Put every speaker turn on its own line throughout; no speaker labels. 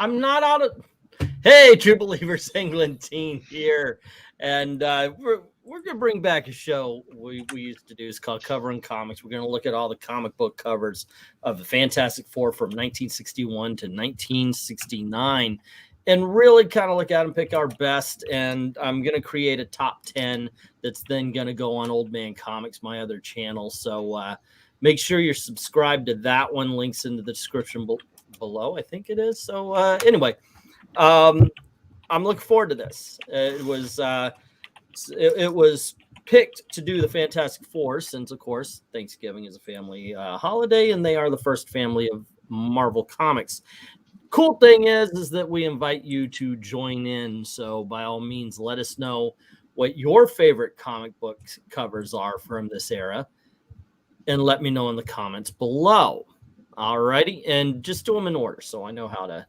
I'm not out of. Hey, True Believers, England team here, and we're gonna bring back a show we used to do. It's called Covering Comics. We're gonna look at all the comic book covers of the Fantastic Four from 1961 to 1969, and really kind of look at them, pick our best. And I'm gonna create a top 10 that's then gonna go on Old Man Comics, my other channel. So make sure you're subscribed to that one. Links in the description below, I think it is. So anyway. I'm looking forward to this. It was picked to do the Fantastic Four since, of course, Thanksgiving is a family holiday, and they are the first family of Marvel Comics. Cool thing is that we invite you to join in. So by all means, let us know what your favorite comic book covers are from this era, and let me know in the comments below. All righty, and just do them in order so I know how to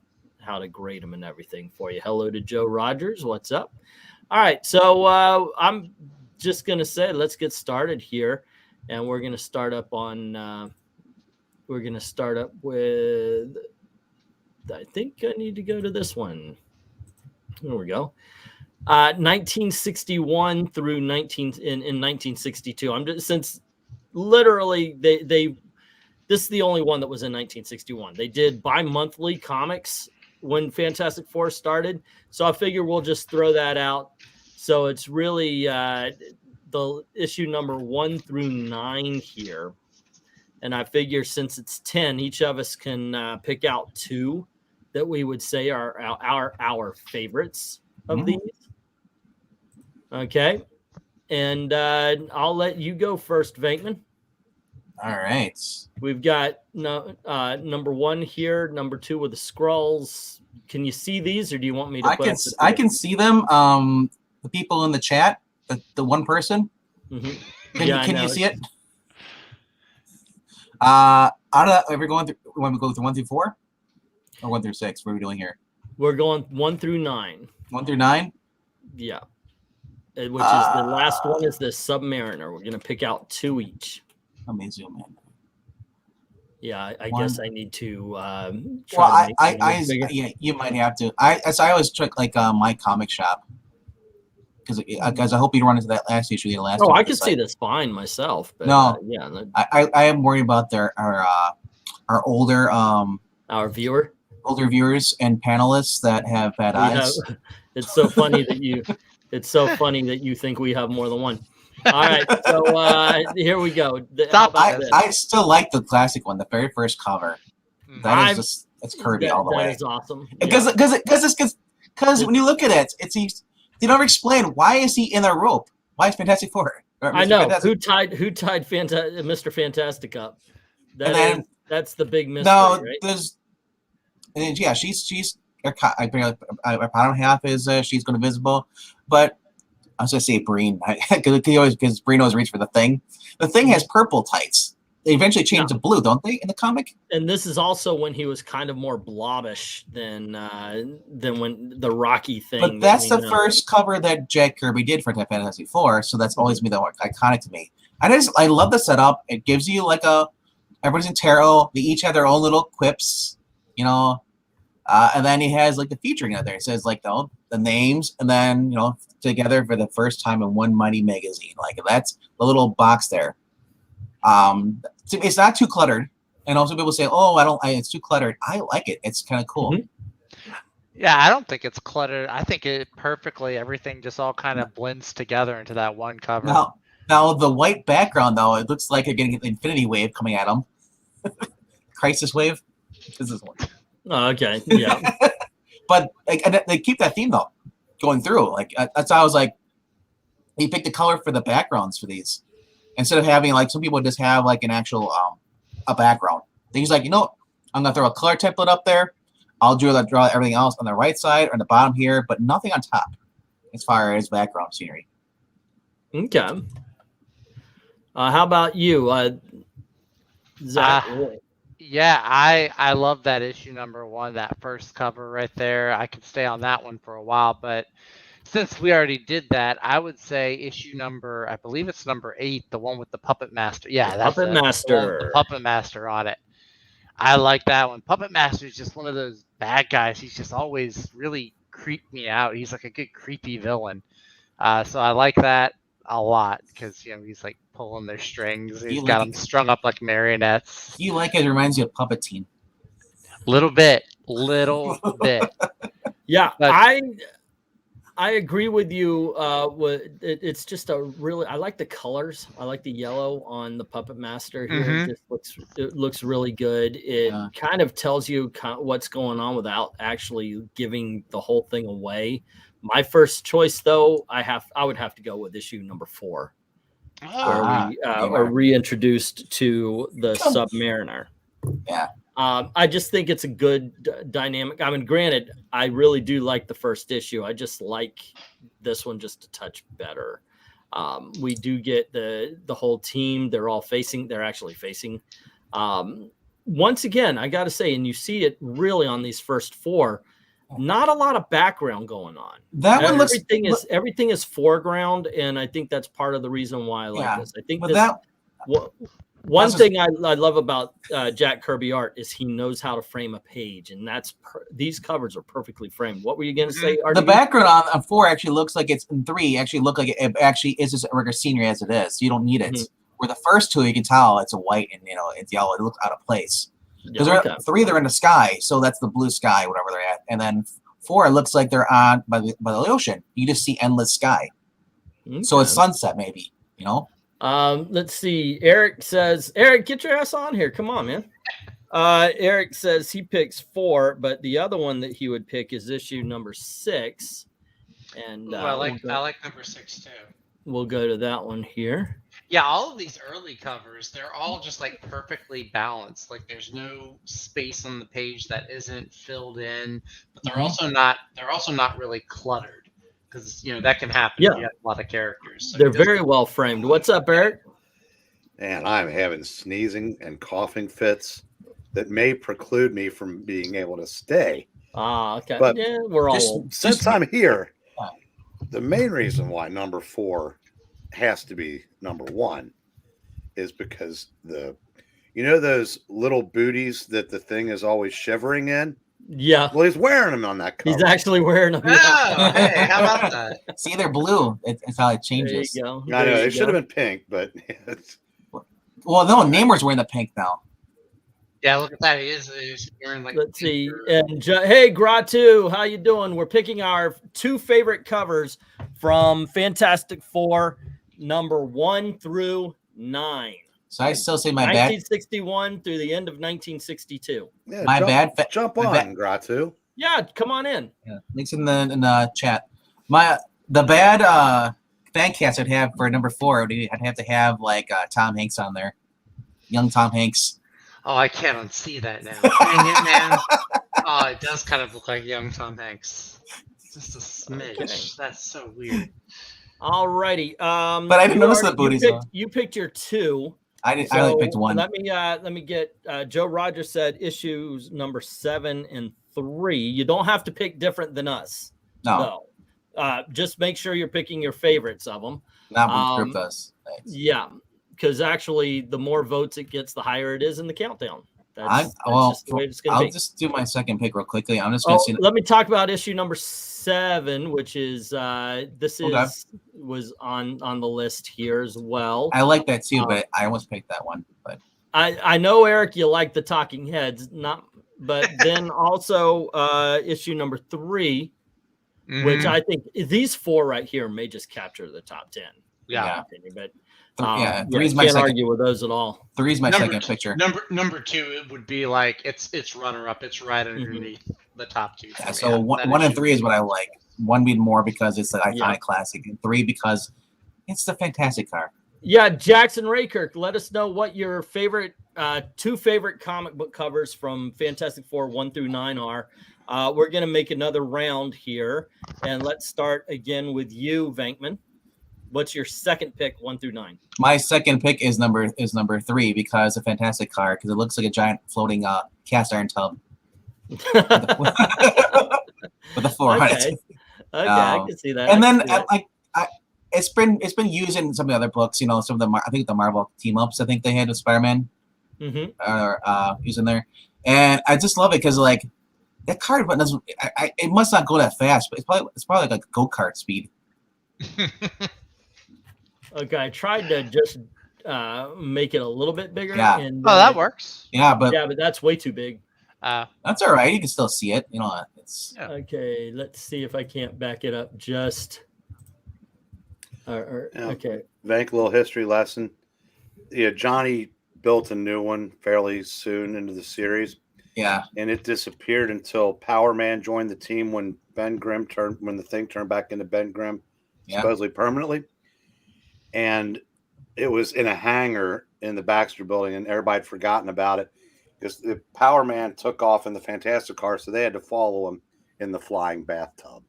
grade them and everything for you. Hello to Joe Rogers. What's up? All right. So I'm just going to say, let's get started here. And we're going to start up with, I think I need to go to this one. There we go. 1961 through 1962. Since literally this is the only one that was in 1961. They did bi-monthly comics when Fantastic Four started. So I figure we'll just throw that out. So it's really the issue number 1 through 9 here. And I figure since it's 10, each of us can pick out 2 that we would say are our favorites of these. Okay. And I'll let you go first, Venkman.
All right.
We've got number 1 here, number 2 with the scrolls. Can you see these, or do you want me to?
I can see them. The people in the chat, the one person.
Mm-hmm.
Can you see it? Out of that, are we going through? Want to go through 1 through 4, or 1 through 6? What are we doing here?
We're going 1 through 9.
1 through 9.
Yeah. Which is the last one is the Submariner. We're gonna pick out 2 each.
Let me zoom in.
Yeah, I guess I need to.
Well, yeah, you might have to. I always check like my comic shop because I hope you don't run into that last issue. The last.
Oh, I can see this fine myself. But,
no,
yeah,
I am worried about our older
our
viewers and panelists that have bad eyes.
It's so funny that you think we have more than one. All right, so here we go.
I still like the classic one, the very first cover. That is just it's Kirby all the way.
That is awesome.
Because when you look at it, they never explain why is he in a rope. Why is Fantastic Four?
I know who tied Mr. Fantastic up. That's the big mystery. No,
right? Yeah, she's I bottom half is she's going to visible, but. I was going to say Breen, because Breen always reaches for the Thing. The Thing has purple tights. They eventually change to blue, don't they, in the comic?
And this is also when he was kind of more blobbish than when the Rocky Thing.
But that's the first cover that Jack Kirby did for Fantasy Four, so that's always been iconic to me. I love the setup. It gives you everybody's in tarot. They each have their own little quips, and then he has the featuring out there. It says the names, and then together for the first time in one mighty magazine. That's the little box there. It's not too cluttered, and also people say, "Oh, it's too cluttered." I like it. It's kind of cool.
Mm-hmm. Yeah, I don't think it's cluttered. I think everything just all kind of blends together into that one cover.
Now the white background though, it looks like you're getting an Infinity Wave coming at them. Crisis Wave. This is one.
Oh, okay. Yeah.
But they keep that theme though going through. That's how I was you pick the color for the backgrounds for these instead of having some people just have an actual a background. They use I'm gonna throw a color template up there. I'll draw everything else on the right side or the bottom here, but nothing on top as far as background scenery.
Okay. How about you, Zach?
Yeah, I love that issue number 1, that first cover right there. I could stay on that one for a while, but since we already did that, I would say issue number, I believe it's number 8, the one with the Puppet Master. Yeah, that's
Puppet Master.
The Puppet Master on it. I like that one. Puppet Master is just one of those bad guys. He's just always really creeped me out. He's like a good creepy villain. So I like that a lot because he's like pulling their strings. He's got them strung up like marionettes.
You like it? Reminds you of Puppetine.
Little bit.
Yeah,
But-
I agree with you. It's just a really. I like the colors. I like the yellow on the Puppet Master here.
Mhm.
It looks really good. It
Yeah.
kind of tells you what's going on without actually giving the whole thing away. My first choice, though, I would have to go with issue number 4, where we are reintroduced to the Submariner.
Yeah.
I just think it's a good dynamic. I mean, granted, I really do like the first issue. I just like this one just a touch better. We do get the whole team. They're actually facing. Once again, I got to say, and you see it really on these first 4. Not a lot of background going on.
That one
everything is foreground, and I think that's part of the reason why I like this. I think one thing I love about Jack Kirby art is he knows how to frame a page, and these covers are perfectly framed. What were you going to say, RDB?
The background on 4 actually looks like it's in 3. Actually, look like it actually is as regular scenery as it is. You don't need it. Where the first 2, you can tell it's a white and it's yellow. It looks out of place. Because 3, they're in the sky, so that's the blue sky, whatever they're at. And then 4, it looks like they're on by the ocean. You just see endless sky. So it's sunset, maybe.
Let's see. Eric says, Eric, get your ass on here. Come on, man. Eric says he picks 4, but the other one that he would pick is issue number 6. And
I like number 6 too.
We'll go to that one here.
Yeah, all of these early covers, they're all just like perfectly balanced. Like there's no space on the page that isn't filled in, but they're also not really cluttered because that can happen.
Yeah,
if you have a lot of characters. So
they're very well framed. What's up, Eric?
And I'm having sneezing and coughing fits that may preclude me from being able to stay.
Okay.
But
yeah, we're all
since I'm here, the main reason why number 4 has to be number 1 is because those little booties that the Thing is always shivering in.
Yeah.
Well, he's wearing them on that cover.
He's actually wearing them.
Oh, hey, how about that?
See, they're blue. It's how it changes.
There you go.
I know it should have been pink, but
well, no, Namor's wearing the pink now.
Yeah, look at that. He's wearing like.
Let's see. And hey, Gratu, how you doing? We're picking our 2 favorite covers from Fantastic Four, number 1 through 9.
So I still say my bad.
1961 through the end of 1962.
yeah,
My bad.
Jump
my
on,
bad.
Gratu.
Yeah, come on in.
Yeah, links in the chat. The bad fan cast I'd have for number 4. I'd have to have like Tom Hanks on there, young Tom Hanks.
Oh, I can't unsee that now. Dang it, man. Oh, it does kind of look like young Tom Hanks. Just a smidge.
Okay.
That's so weird.
All righty.
But I didn't notice the booties.
You picked your 2.
I only picked 1.
Let me get Joe Rogers said issues number 7 and 3. You don't have to pick different than us.
No.
Just make sure you're picking your favorites of them.
Not what the group does. Thanks.
Yeah, because actually, the more votes it gets, the higher it is in the countdown. That's just the way it's going to be.
I'll just do my second pick real quickly. I'm just going to see.
Let me talk about issue number 7, which is was on the list here as well.
I like that too, but I almost picked that one. But
I know, Eric, you like the Talking Heads, but then also issue number 3, which I think these 4 right here may just capture the top 10.
Yeah.
But
3 is my
can't
second.
Argue with those at all.
3 is my second picture.
Number 2, it would be like it's runner up. It's right underneath the top 2.
Yeah, so 1 and 3 is what I like. 1 being more because it's the iconic classic, and 3 because it's the fantastic car.
Yeah, Jackson Raykirk, let us know what your favorite 2 favorite comic book covers from Fantastic Four 1 through 9 are. We're gonna make another round here, and let's start again with you, Venkman. What's your second pick, 1 through 9? My
second pick is number 3 because a fantastic car, because it looks like a giant floating cast iron tub with a 4 on it.
Okay, I can see that.
And then it's been used in some of the other books. Some of the I think the Marvel team ups. I think they had with Spider-Man, or using there. And I just love it because like that card button doesn't. It must not go that fast, but it's probably like a go-kart speed.
Okay, I tried to just make it a little bit bigger.
Yeah.
And
Oh, that works.
Yeah, but
that's way too big.
that's all right. You can still see it. You know, it's
Yeah.
Okay, let's see if I can't back it up just. Okay.
Vank, little history lesson. Yeah, Johnny built a new one fairly soon into the series,
yeah.
and it disappeared until Power Man joined the team when the thing turned back into Ben Grimm,
Yeah.
supposedly permanently. And it was in a hangar in the Baxter building, and everybody had forgotten about it because the Power Man took off in the Fantastic Car, so they had to follow him in the flying bathtub.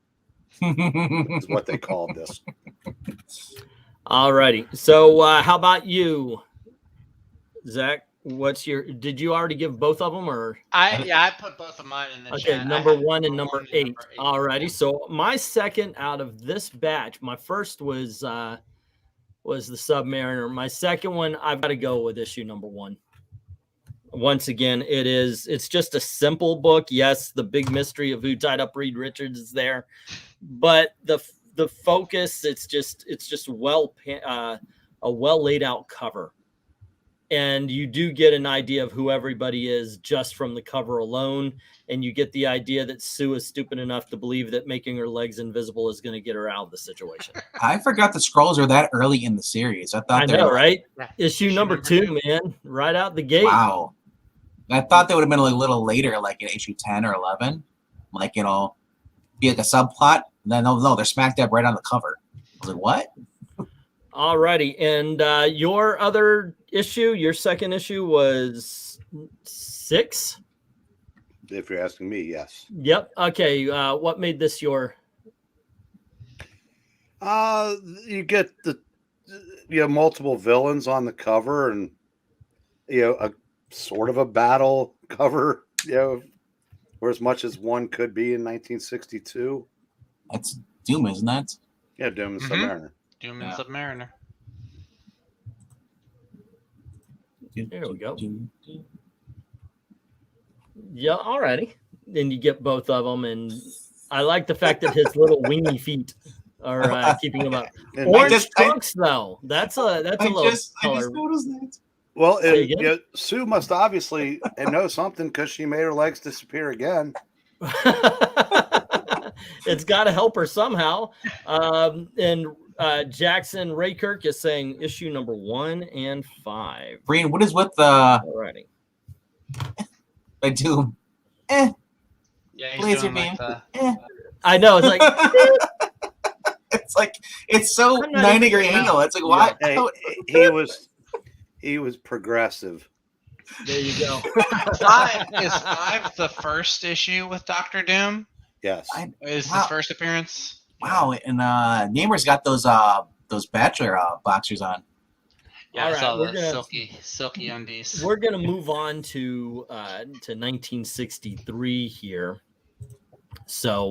Is what they called this.
All righty. So how about you, Zach? Did you already give both of them or?
I put both of mine in the chat.
Okay, number 1 and number 8. All righty. So my second out of this batch, my first was the Submariner. My second one, I've got to go with issue number 1. Once again, it's just a simple book. Yes, the big mystery of who tied up Reed Richards is there, but the focus, it's just a well laid out cover, and you do get an idea of who everybody is just from the cover alone, and you get the idea that Sue is stupid enough to believe that making her legs invisible is going to get her out of the situation.
I forgot the scrolls are that early in the series. I
know, right?
Yeah.
Issue number 2, man, right out the gate.
Wow. I thought they would have been a little later, like in issue 10 or 11, like, you know, be like a subplot. Then no, they're smack dab right on the cover. I was like, what?
All righty, and your other issue, your second issue was 6.
If you're asking me, yes.
Yep. Okay. What made this your?
You get multiple villains on the cover, and a sort of a battle cover, or as much as one could be in 1962.
That's Doom, isn't that?
Yeah, Doom and Submariner.
Doom and Submariner.
There we go. Yeah. All righty. Then you get both of them, and I like the fact that his little wingy feet are keeping him up.
And
Orange trunks, though. That's a little
I just
color.
noticed that.
Well,
Say again?
Sue must obviously know something because she made her legs disappear again.
It's got to help her somehow. And Jackson Raykirk is saying issue number 1 and 5.
Breen, what is with the
Alrighty.
Doom?
Yeah, he's
Laser
doing
beam.
like
I know. It's like
it's so
I'm not
90-degree angle. It's like, what?
Hey, he was progressive.
there you go.
Is 5 the first issue with Doctor Doom?
Yes.
Is
Wow.
his first appearance?
Wow, and Namer's got those Bachelor boxers on.
Yeah,
All
I
right,
saw
we're
the
gonna-
silky undies.
We're gonna move on to 1963 here. So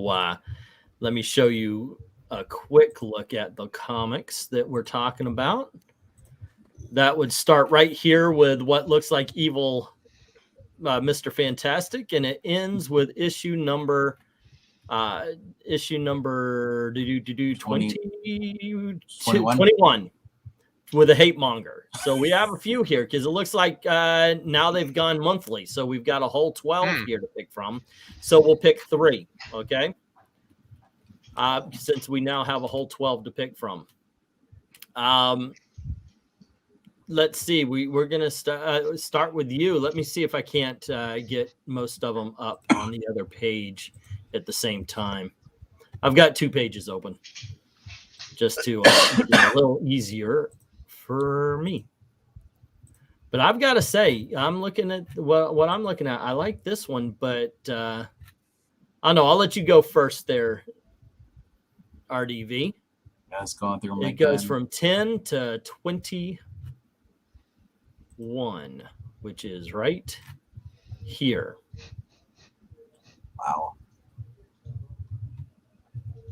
let me show you a quick look at the comics that we're talking about. That would start right here with what looks like evil Mr. Fantastic, and it ends with issue number 21 with a hate monger. So we have a few here because it looks like now they've gone monthly. So we've got a whole 12 here to pick from. So we'll pick 3, okay? Since we now have a whole 12 to pick from. Let's see. We're going to start with you. Let me see if I can't get most of them up on the other page at the same time. I've got 2 pages open just to make it a little easier for me. But I've got to say, I'm looking at what I'm looking at. I like this one, but I don't know. I'll let you go first there, RDV.
That's going through my
It goes
pen.
from 10 to 21, which is right here.
Wow.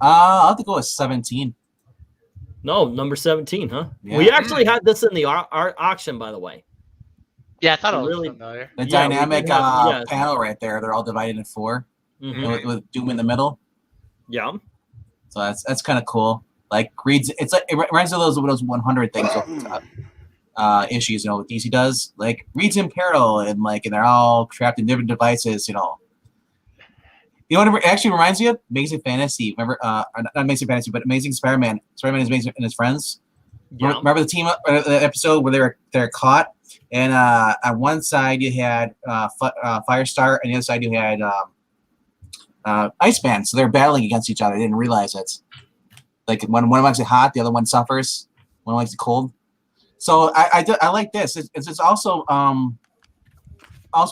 I'll have to go with 17.
No, number 17, huh?
Yeah.
We actually had this in the auction, by the way.
Yeah, I thought it was
Really-
familiar.
The
Yeah, we
dynamic
did have- yes.
panel right there. They're all divided in 4
Mhm.
with Doom in the middle.
Yeah.
So that's kind of cool. Like Reed's, it's like it reminds me of those 100 things, issues. What DC does. Like Reed's in peril, and they're all trapped in different devices. You know what it actually reminds me of? Amazing Fantasy. Remember, not Amazing Fantasy, but Amazing Spider-Man. Spider-Man is amazing and his friends.
Yeah.
Remember the team the episode where they're caught, and on one side you had Firestar, and the other side you had Iceman. So they're battling against each other. They didn't realize it. Like one likes it hot, the other one suffers. One likes it cold. So I like this. It's also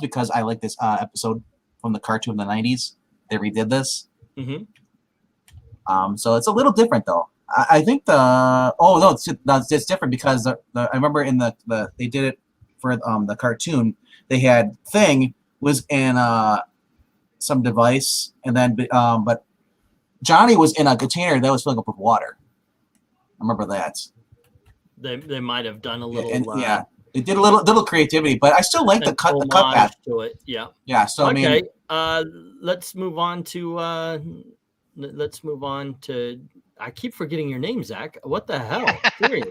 because I like this episode from the cartoon in the 90s. They redid this.
Mm-hmm.
So it's a little different though. I think it's different because I remember in the they did it for the cartoon. They had Thing was in some device, and then but Johnny was in a container that was filling up with water. I remember that.
They might have done a little.
They did a little creativity, but I still like the cut path
to it. Yeah.
Yeah. So
Okay.
I mean,
Let's move on to. I keep forgetting your name, Zach. What the hell? Serious.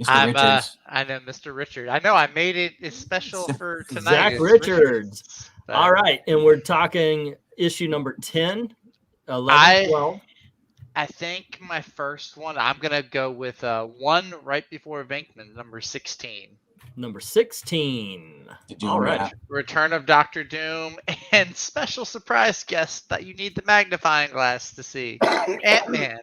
Mr. Richards.
I know Mr. Richard. I know I made it special for tonight.
Zach
It's
Richards.
But
All right, and we're talking issue number 10, 11, 12.
I think my first one, I'm going to go with one right before Venkman, number 16.
Number 16. All right.
Return of Dr. Doom and special surprise guest that you need the magnifying glass to see. Ant-Man.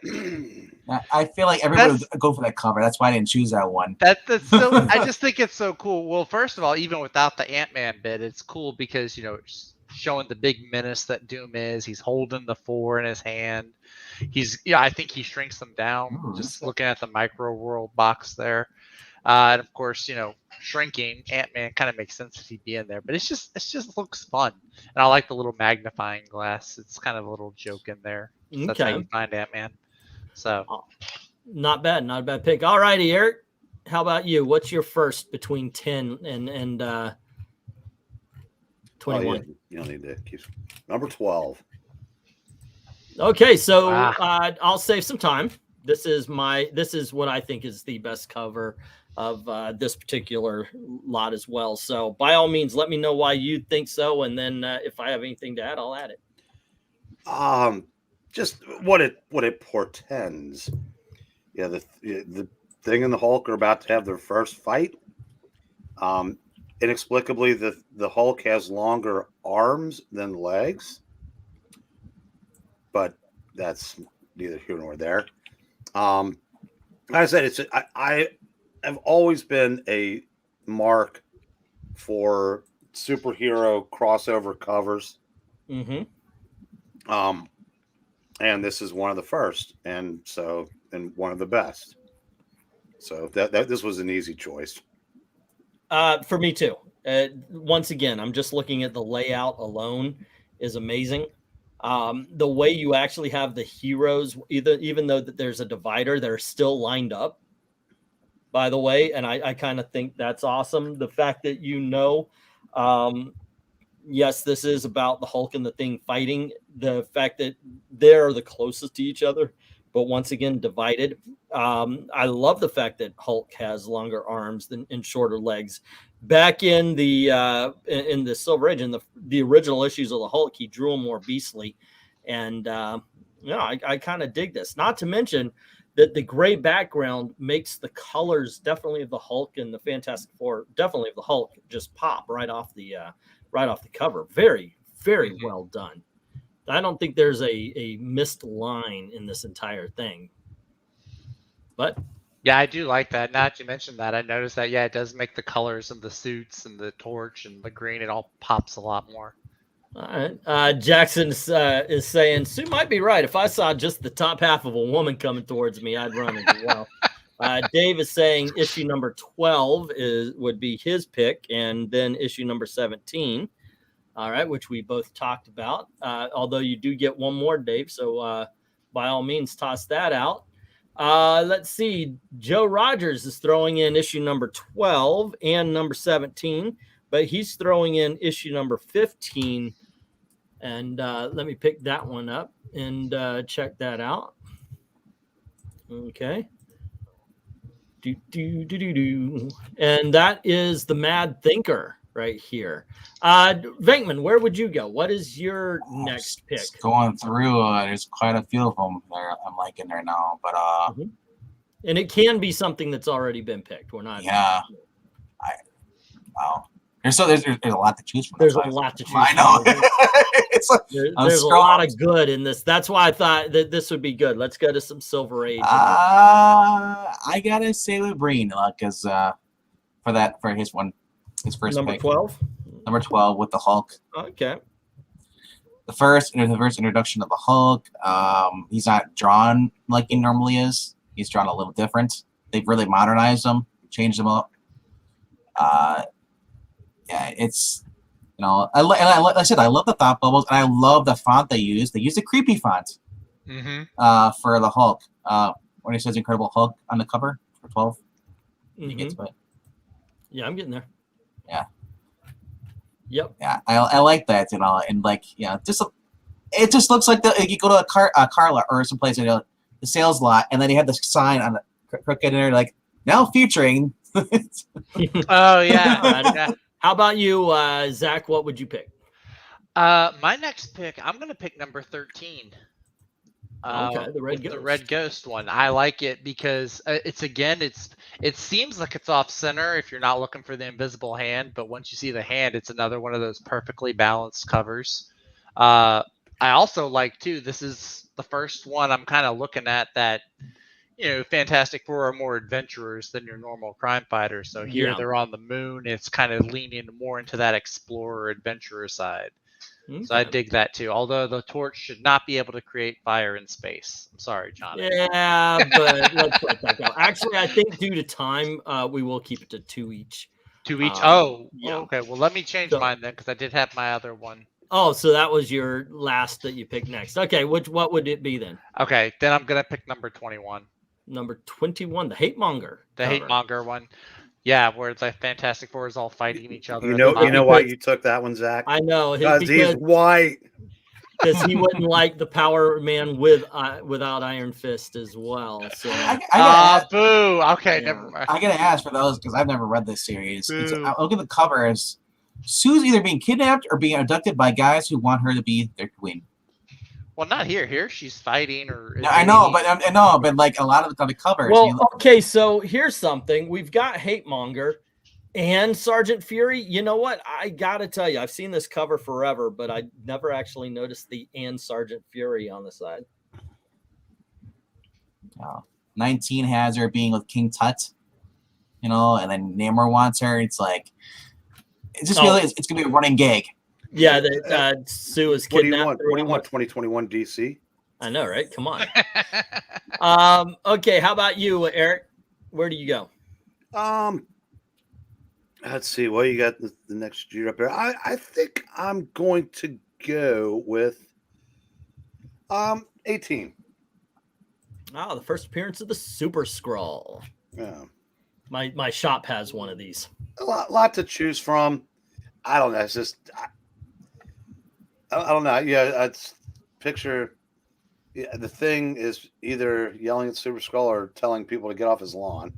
I feel like everybody would go for that cover. That's why I didn't choose that one.
That's so. I just think it's so cool. Well, first of all, even without the Ant-Man bit, it's cool because it's showing the big menace that Doom is. He's holding the 4 in his hand. I think he shrinks them down. Just looking at the micro world box there, and of course, shrinking Ant-Man kind of makes sense if he'd be in there. But it just looks fun, and I like the little magnifying glass. It's kind of a little joke in there. So that's how you find Ant-Man. So,
not bad pick. All righty, Eric. How about you? What's your first between 10 and 21?
You don't need to keep number 12.
Okay, so I'll save some time. This is what I think is the best cover of this particular lot as well. So by all means, let me know why you think so, and then if I have anything to add, I'll add it.
Just what it portends. Yeah, the Thing and the Hulk are about to have their first fight. Inexplicably, the Hulk has longer arms than legs, but that's neither here nor there. Like I said, I have always been a mark for superhero crossover covers.
Mm-hmm.
And this is one of the first, and one of the best. So that this was an easy choice.
For me too. Once again, I'm just looking at the layout alone is amazing. The way you actually have the heroes, even though that there's a divider, they're still lined up, by the way. And I kind of think that's awesome. The fact that yes, this is about the Hulk and the Thing fighting. The fact that they're the closest to each other, but once again, divided. I love the fact that Hulk has longer arms and shorter legs. Back in the Silver Age, in the original issues of the Hulk, he drew him more beastly. And, I kind of dig this. Not to mention that the gray background makes the colors definitely of the Hulk and the Fantastic Four, definitely of the Hulk, just pop right off the cover. Very, very well done. I don't think there's a missed line in this entire thing. But
yeah, I do like that. Now that you mentioned that, I noticed that. Yeah, it does make the colors of the suits and the torch and the green. It all pops a lot more.
All right. Jackson is saying Sue might be right. If I saw just the top half of a woman coming towards me, I'd run as well. Dave is saying issue number 12 would be his pick, and then issue number 17. All right, which we both talked about. Although you do get one more, Dave. So by all means, toss that out. Let's see. Joe Rogers is throwing in issue number 12 and number 17, but he's throwing in issue number 15. And let me pick that one up and check that out. Okay. And that is the Mad Thinker right here. Venkman, where would you go? What is your next pick?
Just going through, there's quite a few of them there I'm liking there now, but
and it can be something that's already been picked. We're not.
Yeah. Wow. There's a lot to choose from.
There's a lot to choose from.
I know. It's like,
there's a lot of good in this. That's why I thought that this would be good. Let's go to some Silver Age.
I gotta say with Breen, because for his first
number
pick.
12.
Number 12 with the Hulk.
Okay.
The first introduction of the Hulk. He's not drawn like he normally is. He's drawn a little different. They've really modernized him, changed him up. Yeah, it's like I said, I love the thought bubbles, and I love the font they use. They use the creepy font for the Hulk. When it says Incredible Hulk on the cover for 12, you get to it.
Yeah, I'm getting there.
Yeah.
Yep.
Yeah, I like that, and it just looks like you go to a car lot or someplace, the sales lot, and then you have the sign on the crooked in there, like now featuring.
Oh yeah.
How about you, Zach? What would you pick?
My next pick, I'm going to pick number 13.
Okay, the Red
Ghost one. I like it because it seems like it's off center if you're not looking for the invisible hand, but once you see the hand, it's another one of those perfectly balanced covers. I also like too, this is the first one I'm kind of looking at that, Fantastic Four are more adventurers than your normal crime fighters. So here they're on the moon. It's kind of leaning more into that explorer adventurer side. Okay. So I dig that too. Although the torch should not be able to create fire in space. I'm sorry, John.
Yeah, but let's let that go. Actually, I think due to time, we will keep it to 2 each.
2 each?
Yeah.
Okay. Well, let me change mine then, because I did have my other one.
Oh, so that was your last that you picked next. Okay, what would it be then?
Okay, then I'm gonna pick number 21.
Number 21, the Hate Monger.
The Hate Monger one. Yeah, where the Fantastic Four is all fighting each other.
You know why you took that one, Zach?
I know.
Because he's white.
Because he wouldn't like the Power Man without Iron Fist as well. So.
Boo. Okay, never mind.
I gotta ask for those because I've never read this series. Look at the covers. Sue's either being kidnapped or being abducted by guys who want her to be their queen.
Well, not here. Here she's fighting
No, I know, but like a lot of the covers.
Well, okay, so here's something. We've got Hate Monger and Sergeant Fury. You know what? I gotta tell you, I've seen this cover forever, but I never actually noticed the and Sergeant Fury on the side.
19 has her being with King Tut, and then Namor wants her. It's like it's just really it's gonna be a running gag.
Yeah, that Sue is kidnapped.
What do you want? 2021 DC?
I know, right? Come on. Okay, how about you, Eric? Where do you go?
Let's see. Well, you got the next year up there. I think I'm going to go with 18.
Oh, the first appearance of the Super Skrull.
Yeah.
My shop has one of these.
A lot to choose from. I don't know. It's just I don't know. Yeah, it's picture. Yeah, the Thing is either yelling at Super Skrull or telling people to get off his lawn.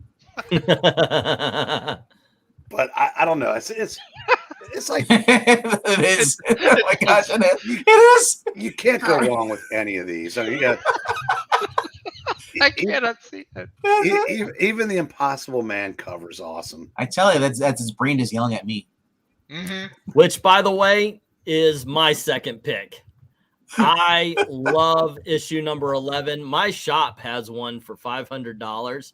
But I don't know. It's like
it is. Oh my gosh, it is.
You can't go wrong with any of these. I mean,
I cannot see it.
Even the Impossible Man cover is awesome.
I tell you, that's his brain just yelling at me.
Mm-hmm.
Which, by the way, is my second pick. I love issue number 11. My shop has one for $500.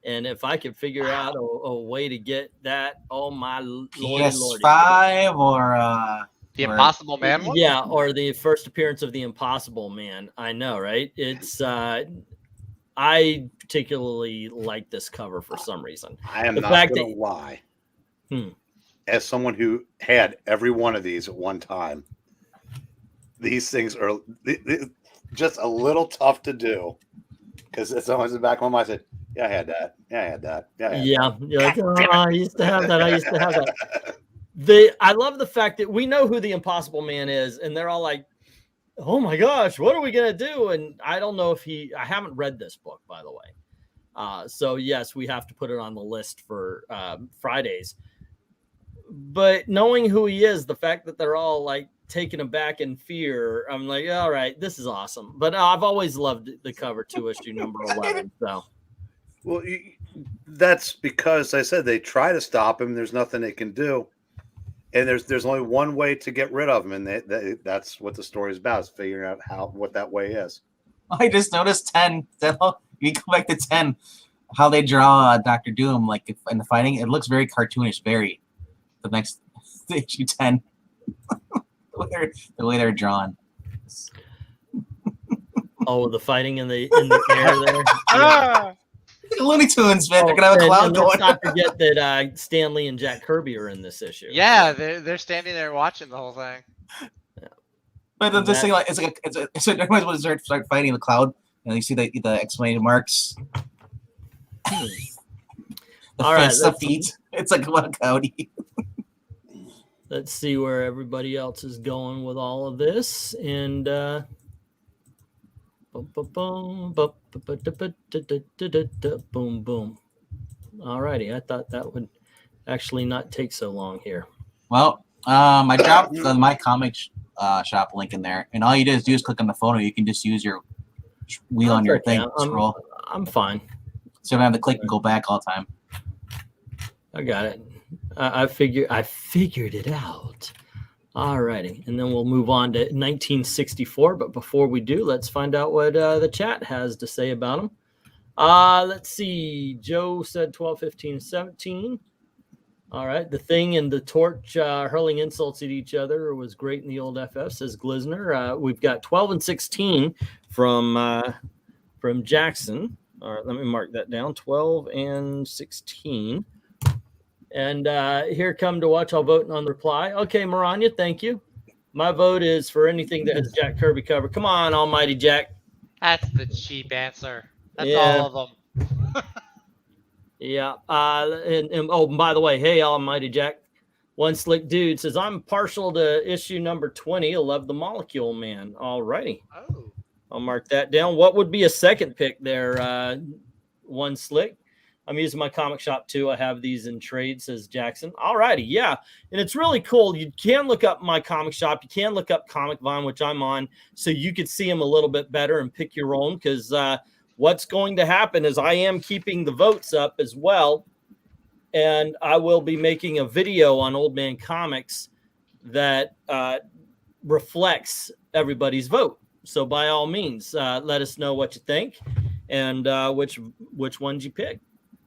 And if I could figure out a way to get that, oh my
PS5 or
the Impossible Man one?
Yeah, or the first appearance of the Impossible Man. I know, right? It's I particularly like this cover for some reason.
I am not going to lie. As someone who had every one of these at one time, these things are just a little tough to do. because it's always in the back of my mind. I said, "Yeah, I had that. Yeah, I had that. Yeah, I had
Yeah, you're like,
God
oh,
damn it."
I used to have that. I used to have that. I love the fact that we know who the Impossible Man is, and they're all like, "Oh my gosh, what are we gonna do?" And I don't know if I haven't read this book, by the way. So yes, we have to put it on the list for Fridays. But knowing who he is, the fact that they're all like taken aback in fear, I'm like, all right, this is awesome. But I've always loved the cover 2 issue number 11. So
Well, that's because I said they try to stop him. There's nothing they can do, and there's only one way to get rid of him, and that's what the story is about: is figuring out what that way is.
I just noticed 10. You go back to 10. How they draw Doctor Doom, like in the fighting, it looks very cartoonish. Very the next issue 10. the way they're drawn.
oh, the fighting in the air there.
Ah!
Looney Tunes, man. They're
Oh,
gonna have a cloud
and
going.
let's not forget that Stan Lee and Jack Kirby are in this issue.
Yeah, they're standing there watching the whole thing.
But I'm just saying, like, it's everybody's when they start fighting the cloud, and you see the exclamation marks.
All right,
the feet. It's like a cloudy.
Let's see where everybody else is going with all of this, and boom, boom. All righty, I thought that would actually not take so long here.
Well, I dropped my comic shop link in there, and all you do is click on the photo. You can just use your wheel on your thing, scroll.
I'm fine.
So you don't have to click and go back all the time.
I got it. I figured it out. All righty, and then we'll move on to 1964. But before we do, let's find out what the chat has to say about them. Let's see. Joe said 12, 15, 17. All right. The Thing and the Torch hurling insults at each other was great in the old FF, says Glizner. We've got 12 and 16 from Jackson. All right, let me mark that down. 12 and 16. And here come to watch. I'll vote on the reply. Okay, Maranya, thank you. My vote is for anything that has Jack Kirby cover. Come on, Almighty Jack.
That's the cheap answer. That's
Yeah.
all of them.
Yeah. And oh, by the way, hey, Almighty Jack. One Slick Dude says, I'm partial to issue number 20. I love the Molecule Man. All righty.
Oh.
I'll mark that down. What would be a second pick there, One Slick? I'm using my comic shop too. I have these in trade, says Jackson. All righty. Yeah. And it's really cool. You can look up my comic shop. You can look up Comic Vine, which I'm on, so you could see them a little bit better and pick your own, because what's going to happen is I am keeping the votes up as well. And I will be making a video on Old Man Comics that reflects everybody's vote. So by all means, let us know what you think and which ones you pick.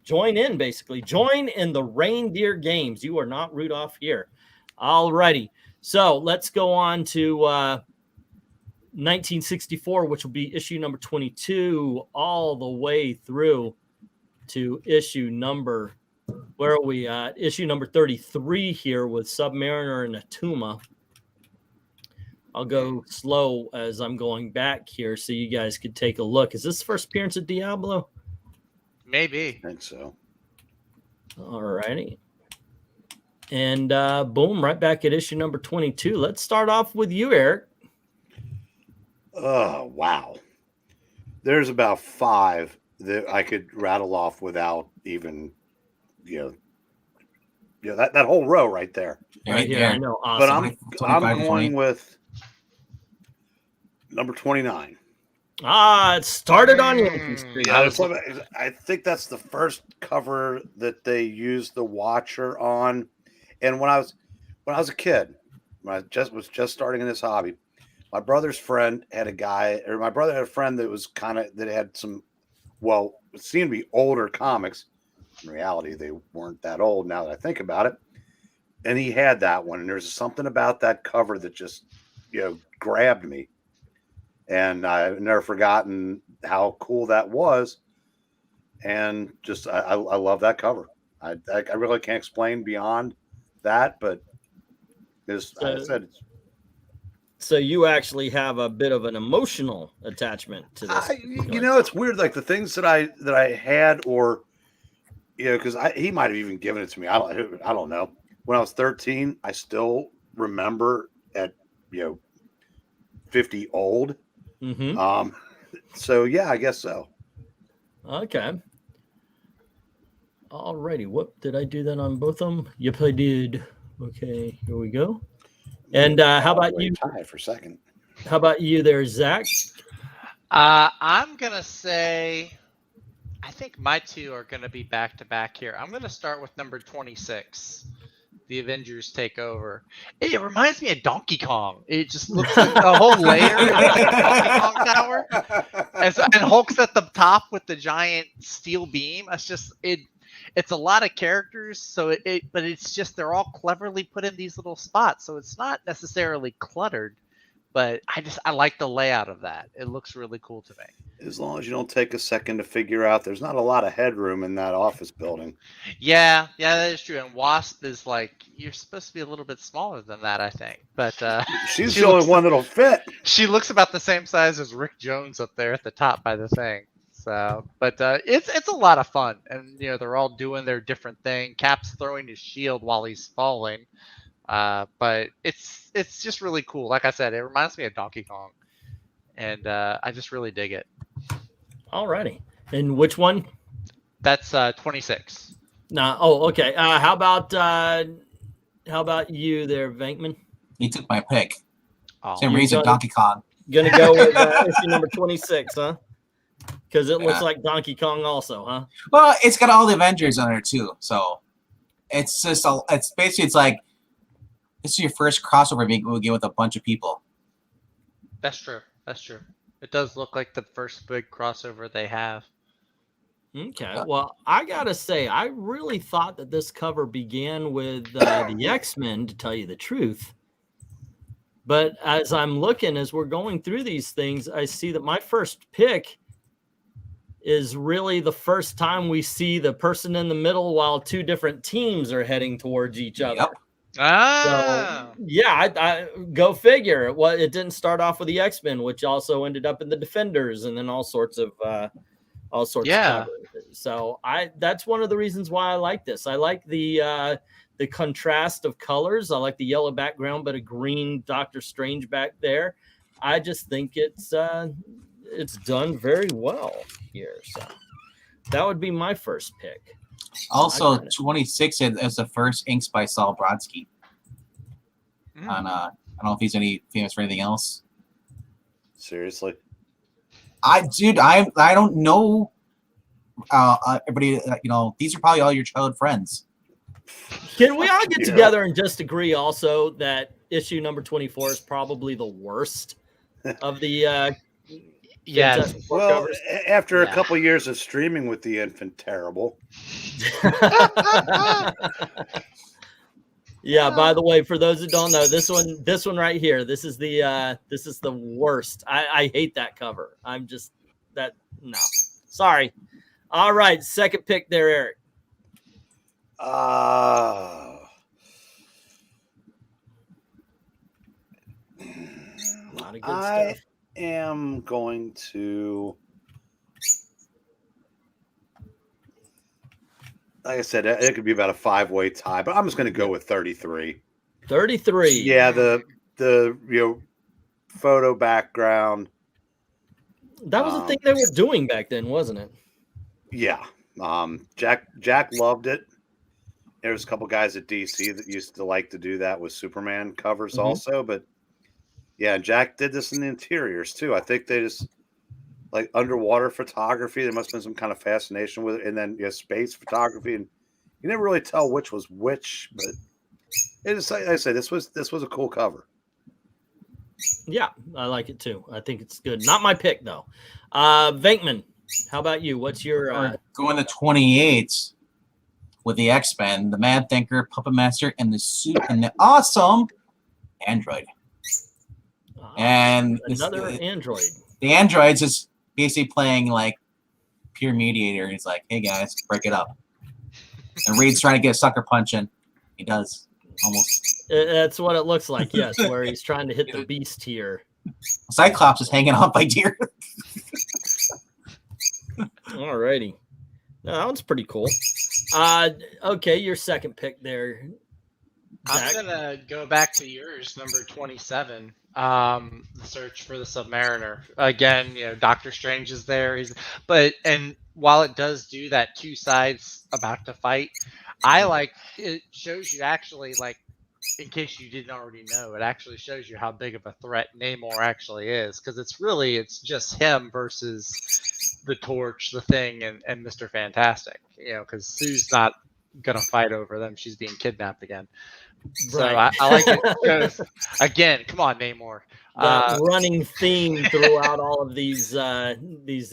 Join in, basically. Join in the reindeer games. You are not Rudolph here. All righty. So let's go on to 1964, which will be issue number 22, all the way through to issue number, where are we at? Issue number 33 here with Submariner and Atuma. I'll go slow as I'm going back here so you guys could take a look. Is this the first appearance of Diablo?
Maybe.
I think so.
All righty. And boom, right back at issue number 22. Let's start off with you, Eric.
Oh, wow. There's about 5 that I could rattle off without even, that whole row right there.
Right here, I know. Awesome.
But I'm going with number 29.
It started on Yankee Street.
I think that's the first cover that they used the Watcher on. And when I was a kid, when I was just starting in this hobby, my brother's friend had my brother had a friend that had some, well, it seemed to be older comics. In reality, they weren't that old now that I think about it. And he had that one. And there's something about that cover that just, grabbed me. And I've never forgotten how cool that was. And just, I love that cover. I really can't explain beyond that, but like I said,
So you actually have a bit of an emotional attachment to this.
It's weird. Like the things that I had, or because he might have even given it to me. I don't know. When I was 13, I still remember at 50 old.
Mm-hmm.
So yeah, I guess so.
Okay. Alrighty. What did I do that on both of them? Yep, I did. Okay, here we go. And how about you?
Tie for second.
How about you there, Zach?
I'm gonna say, I think my two are gonna be back to back here. I'm gonna start with number 26. The Avengers take over. It reminds me of Donkey Kong. It just looks like a whole layer of Donkey Kong Tower, and Hulk's at the top with the giant steel beam. It's a lot of characters, but it's just they're all cleverly put in these little spots, so it's not necessarily cluttered. But I like the layout of that. It looks really cool to me.
As long as you don't take a second to figure out there's not a lot of headroom in that office building.
Yeah, that is true. And Wasp is like, you're supposed to be a little bit smaller than that, I think. But
she's the only one that'll fit.
She looks about the same size as Rick Jones up there at the top by the thing. So, but it's a lot of fun, and they're all doing their different thing. Cap's throwing his shield while he's falling, but it's just really cool. Like I said, it reminds me of Donkey Kong, and I just really dig it.
Alrighty. And which one?
That's 26.
Nah. Oh, okay. How about you there, Venkman?
He took my pick.
Oh,
Same reason, Donkey Kong.
Gonna go with issue number 26, huh? Because it looks like Donkey Kong also, huh?
Well, it's got all the Avengers on there too, so it's just it's like this is your first crossover movie with a bunch of people.
That's true. It does look like the first big crossover they have.
Okay. Well, I gotta say, I really thought that this cover began with the X-Men, to tell you the truth. But as I'm looking, as we're going through these things, I see that my first pick is really the first time we see the person in the middle while two different teams are heading towards each other.
Yep.
Ah.
So, yeah, I go figure. Well, it didn't start off with the X-Men, which also ended up in the Defenders, and then all sorts of
Yeah.
covers. So that's one of the reasons why I like this. I like the contrast of colors. I like the yellow background, but a green Doctor Strange back there. I just think it's done very well here. So that would be my first pick.
Also, 26 is the first inks by Saul Brodsky. On I don't know if he's any famous for anything else.
Seriously,
I don't know. Everybody, these are probably all your childhood friends.
Can we all get together and just agree also that issue number 24 is probably the worst of the
Yes.
well,
covers?
after a couple years of streaming with the infant, terrible.
Yeah, by the way, for those who don't know, this one right here, this is the worst. I hate that cover. No. Sorry. All right, second pick there, Eric.
A
lot of good stuff.
Am going to, like I said, it could be about a 5-way tie, but I'm just going to go with 33.
33.
Yeah, the photo background.
That was the thing they were doing back then, wasn't it?
Yeah. Jack loved it. There was a couple guys at DC that used to like to do that with Superman covers also, but yeah, Jack did this in the interiors too. I think they just like underwater photography. There must have been some kind of fascination with it, and then space photography, and you never really tell which was which. But it is, like I say, this was a cool cover.
Yeah, I like it too. I think it's good. Not my pick though. Venkman, how about you? What's your
going to 28 with the X-Men, the Mad Thinker, Puppet Master, and the awesome Android. And
another android.
The android's just basically playing like peer mediator. He's like, "Hey guys, break it up." And Reed's trying to get a sucker punch in. He does almost.
That's what it looks like, yes, where he's trying to hit the beast here.
Cyclops is hanging on by deer.
Alrighty. No, that one's pretty cool. Okay, your second pick there. Zach.
I'm gonna go back to yours, number 27. The search for the Submariner. Again, Doctor Strange is there. And while it does do that, two sides about to fight, I like it. Shows you actually, like, in case you didn't already know, it actually shows you how big of a threat Namor actually is, because it's just him versus the Torch, the Thing, and Mr. Fantastic. Because Sue's not gonna fight over them; she's being kidnapped again. So
Right.
I like it because, again, come on, Namor.
That running theme throughout all of these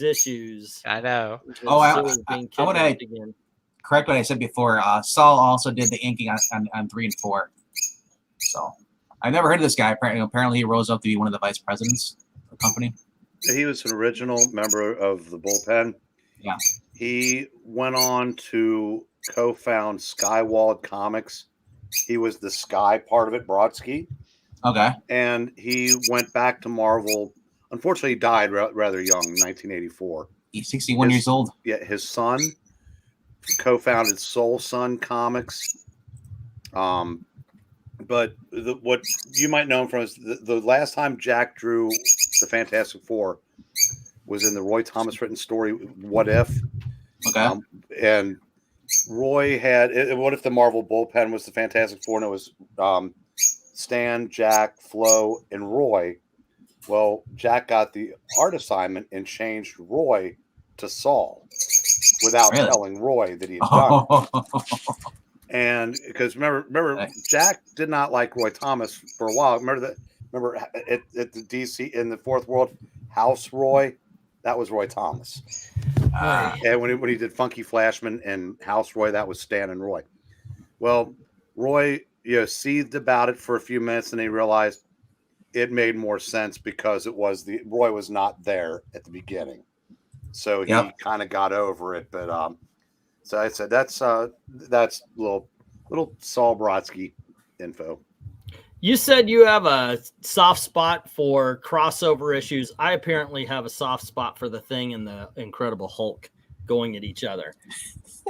issues.
I know.
I
Sue is being
want to
kidnapped again.
correct what I said before. Saul also did the inking on 3 and 4. So I've never heard of this guy. Apparently, he rose up to be one of the vice presidents of the company.
He was an original member of the Bullpen.
Yeah.
He went on to co-found Skywald Comics. He was the Sky part of it, Brodsky.
Okay.
And he went back to Marvel. Unfortunately, he died rather young, in 1984.
He's 61 years old.
Yeah, his son co-founded Soul Sun Comics. But what you might know him from is the last time Jack drew the Fantastic Four was in the Roy Thomas written story, What If?
Okay.
And Roy had what if the Marvel Bullpen was the Fantastic Four and it was Stan, Jack, Flo, and Roy? Well, Jack got the art assignment and changed Roy to Saul without telling Roy that he had done it. And because remember, Jack did not like Roy Thomas for a while. Remember at the DC in the Fourth World, House Roy, that was Roy Thomas. And when he did Funky Flashman and House Roy, that was Stan and Roy. Well, Roy, seethed about it for a few minutes, and he realized it made more sense because Roy was not there at the beginning, so he kind of got over it. But so I said that's little Saul Brodsky info.
You said you have a soft spot for crossover issues. I apparently have a soft spot for the Thing and the Incredible Hulk going at each other.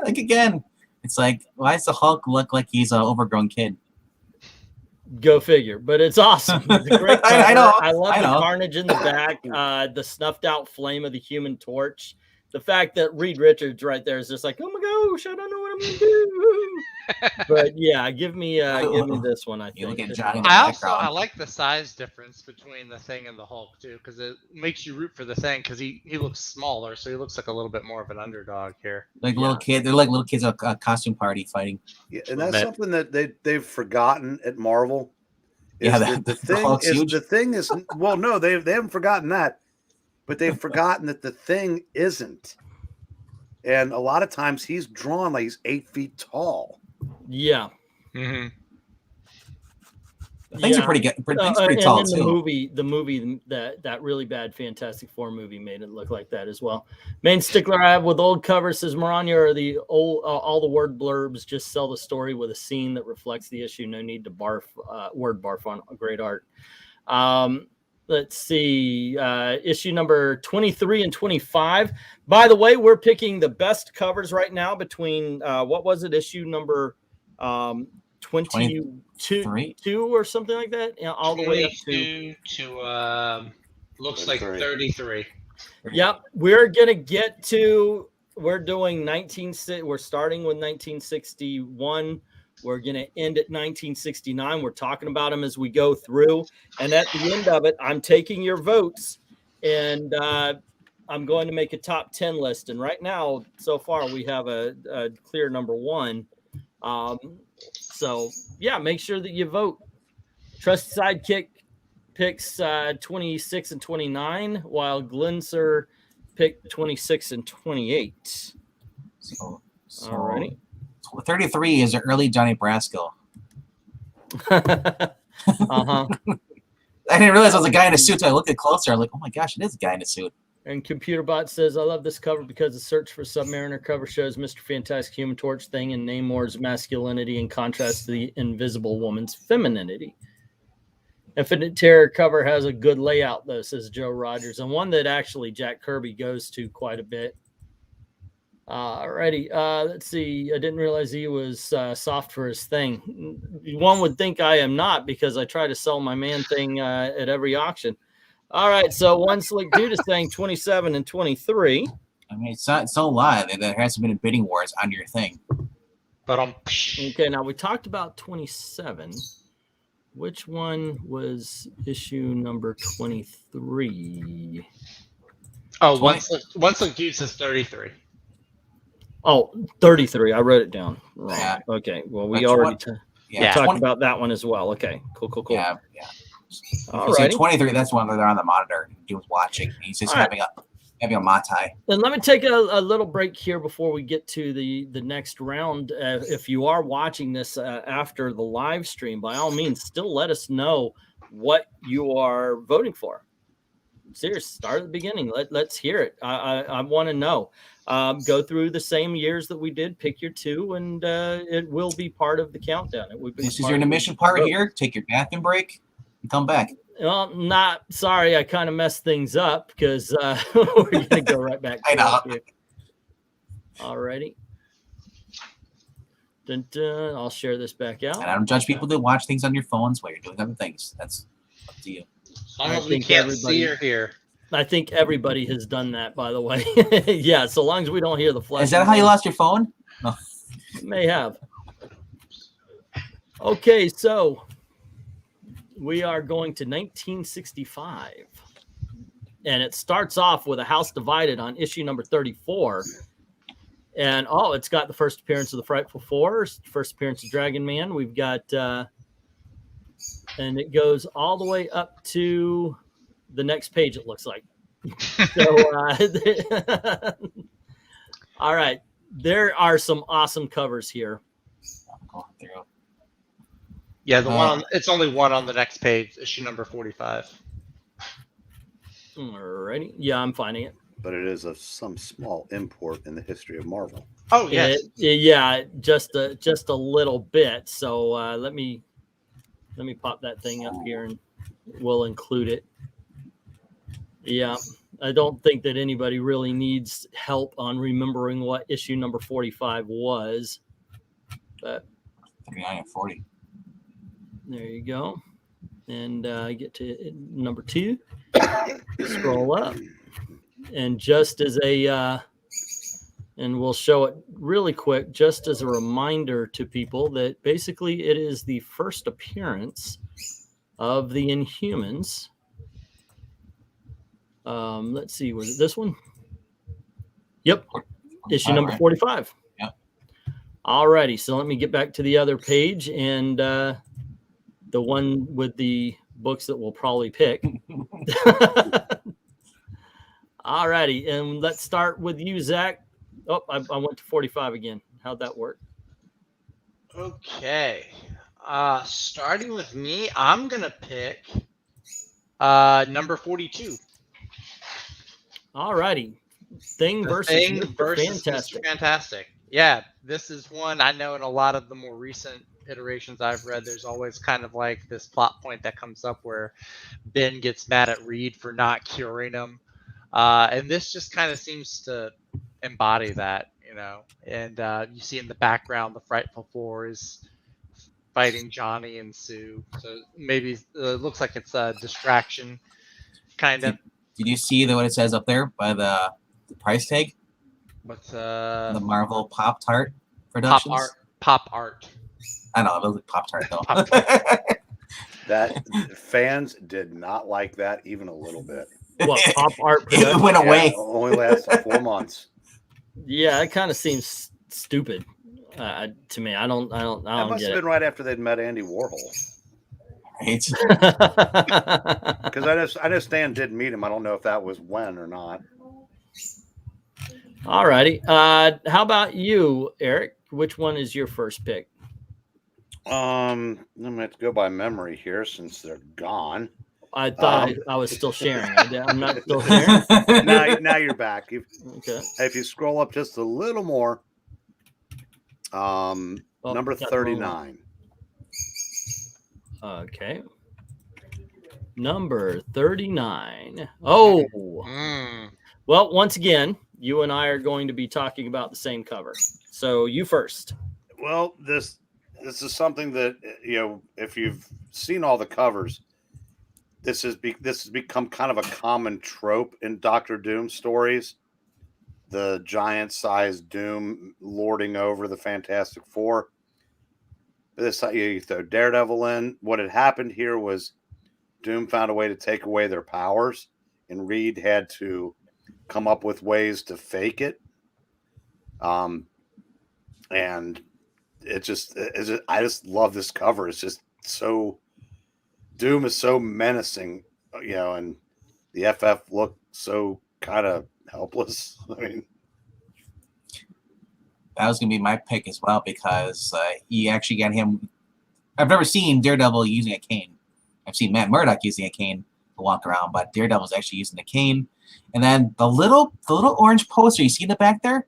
Like, again, it's like, why does the Hulk look like he's an overgrown kid?
Go figure. But it's awesome. It's a great cover.
I know.
I love the carnage in the back, the snuffed out flame of the Human Torch. The fact that Reed Richards right there is just like, oh my gosh, I don't know what I'm going to do. But yeah, give me this one. I think.
Look at Johnny.
I like the size difference between the Thing and the Hulk too, because it makes you root for the Thing because he looks smaller, so he looks like a little bit more of an underdog here.
Like little kid, they're like little kids at a costume party fighting.
Yeah, and that's something that they've forgotten at Marvel. The Thing is well, no, they haven't forgotten that, but they've forgotten that the Thing isn't. And a lot of times he's drawn like he's 8 feet tall.
Yeah.
Mm-hmm.
Things are pretty good. Things pretty tall too.
The movie that really bad Fantastic Four movie made it look like that as well. Main stickler I have with old covers says Maranya or the old all the word blurbs just sell the story with a scene that reflects the issue. No need to word barf on great art. Let's see, issue number 23 and 25. By the way, we're picking the best covers right now between what was it, issue number 22 or something like that, all the way up
to looks like 33.
Yep, we're gonna get to. We're doing We're starting with 1961. We're going to end at 1969. We're talking about them as we go through. And at the end of it, I'm taking your votes. And I'm going to make a top 10 list. And right now, so far, we have a clear number one. So, yeah, make sure that you vote. Trusty Sidekick picks 26 and 29, while Glenser picked 26 and 28.
So
all righty.
33 is an early Johnny Brasco.
Uh-huh.
I didn't realize it was a guy in a suit. So I looked at closer. I'm like, oh my gosh, it is a guy in a suit.
And ComputerBot says, I love this cover because the search for Submariner cover shows Mr. Fantastic Human Torch thing and Namor's masculinity in contrast to the Invisible Woman's femininity. Infinite Terror cover has a good layout, though, says Joe Rogers, and one that actually Jack Kirby goes to quite a bit. Alrighty, let's see. I didn't realize he was soft for his thing. One would think I am not because I try to sell my man thing at every auction. All right, so One Slick Dude is saying 27 and 23.
I mean, it's not so live. There hasn't been a bidding wars on your thing.
But
Okay, now we talked about 27. Which one was issue number 23?
Oh, One Slick Dude says 33.
Oh, 33. I wrote it down wrong.
Yeah.
Okay, well, we
That's
already
Yeah.
talked about that one as well. Okay, cool.
Yeah.
All
So
right.
23, that's one where they're on the monitor. He was watching. He's just
All right.
having a Matai.
And let me take a little break here before we get to the next round. If you are watching this after the live stream, by all means, still let us know what you are voting for. Serious, start at the beginning. Let's hear it. I want to know. Go through the same years that we did. Pick your two, and it will be part of the countdown.
This is your intermission part here. Take your bathroom break and come back.
Well, not sorry. I kind of messed things up because we're going to go right back.
I know.
Alrighty. Dun, dun. I'll share this back out.
And I don't judge people that watch things on your phones while you're doing other things. That's up to you.
As long as we can't see or hear.
I think everybody has done that, by the way. Yeah, so long as we don't hear the flash.
Is that how you lost your phone? No.
May have. Okay, so we are going to 1965. And it starts off with a house divided on issue number 34. And, it's got the first appearance of the Frightful Four, first appearance of Dragon Man. We've got, and it goes all the way up to the next page, it looks like. So, all right. There are some awesome covers here.
Yeah, it's only one on the next page, issue number 45.
Alrighty. Yeah, I'm finding it.
But it is some small import in the history of Marvel.
Oh, yes.
Yeah, just a little bit. So let me pop that thing up here and we'll include it. Yeah, I don't think that anybody really needs help on remembering what issue number 45 was. But
39 and 40.
There you go. And get to number 2. Scroll up. And just as and we'll show it really quick, just as a reminder to people that basically it is the first appearance of the Inhumans. Let's see, was it this one? Yep. Issue number 45.
Yep.
Alrighty, so let me get back to the other page and the one with the books that we'll probably pick. Alrighty, and let's start with you, Zach. Oh, I went to 45 again. How'd that work?
Okay. Starting with me, I'm going to pick number 42.
Alrighty. Thing versus
Fantastic. Fantastic. Yeah, this is one I know in a lot of the more recent iterations I've read, there's always kind of like this plot point that comes up where Ben gets mad at Reed for not curing him. And this just kind of seems to embody that, and you see in the background, the Frightful Four is fighting Johnny and Sue. So maybe it looks like it's a distraction kind of.
Did you see what it says up there by the price tag?
What's
the Marvel Pop-Tart Productions?
Pop art.
I know, it was like Pop-Tart though.
That fans did not like that even a little bit.
What, pop art
production? It went away.
Yeah, only lasted 4 months.
Yeah, it kind of seems stupid to me. I don't
That must have been right after they'd met Andy Warhol.
Right.
Because I know Stan did meet him. I don't know if that was when or not.
All righty. How about you, Eric? Which one is your first pick?
I'm going to have to go by memory here since they're gone.
I thought I was still sharing. I'm not still sharing.
Now you're back.
Okay.
If you scroll up just a little more, number
got
39.
Okay. Number 39. Oh. Well, once again, you and I are going to be talking about the same cover. So you first.
Well, this is something that, if you've seen all the covers, this has become kind of a common trope in Doctor Doom stories. The giant-sized Doom lording over the Fantastic Four. This you throw Daredevil in. What had happened here was Doom found a way to take away their powers, and Reed had to come up with ways to fake it. And I just love this cover. It's just so, Doom is so menacing, and the FF look so kind of helpless. I mean,
that was going to be my pick as well, because you actually get him. I've never seen Daredevil using a cane. I've seen Matt Murdock using a cane to walk around, but Daredevil's actually using a cane. And then the little orange poster, you see in the back there?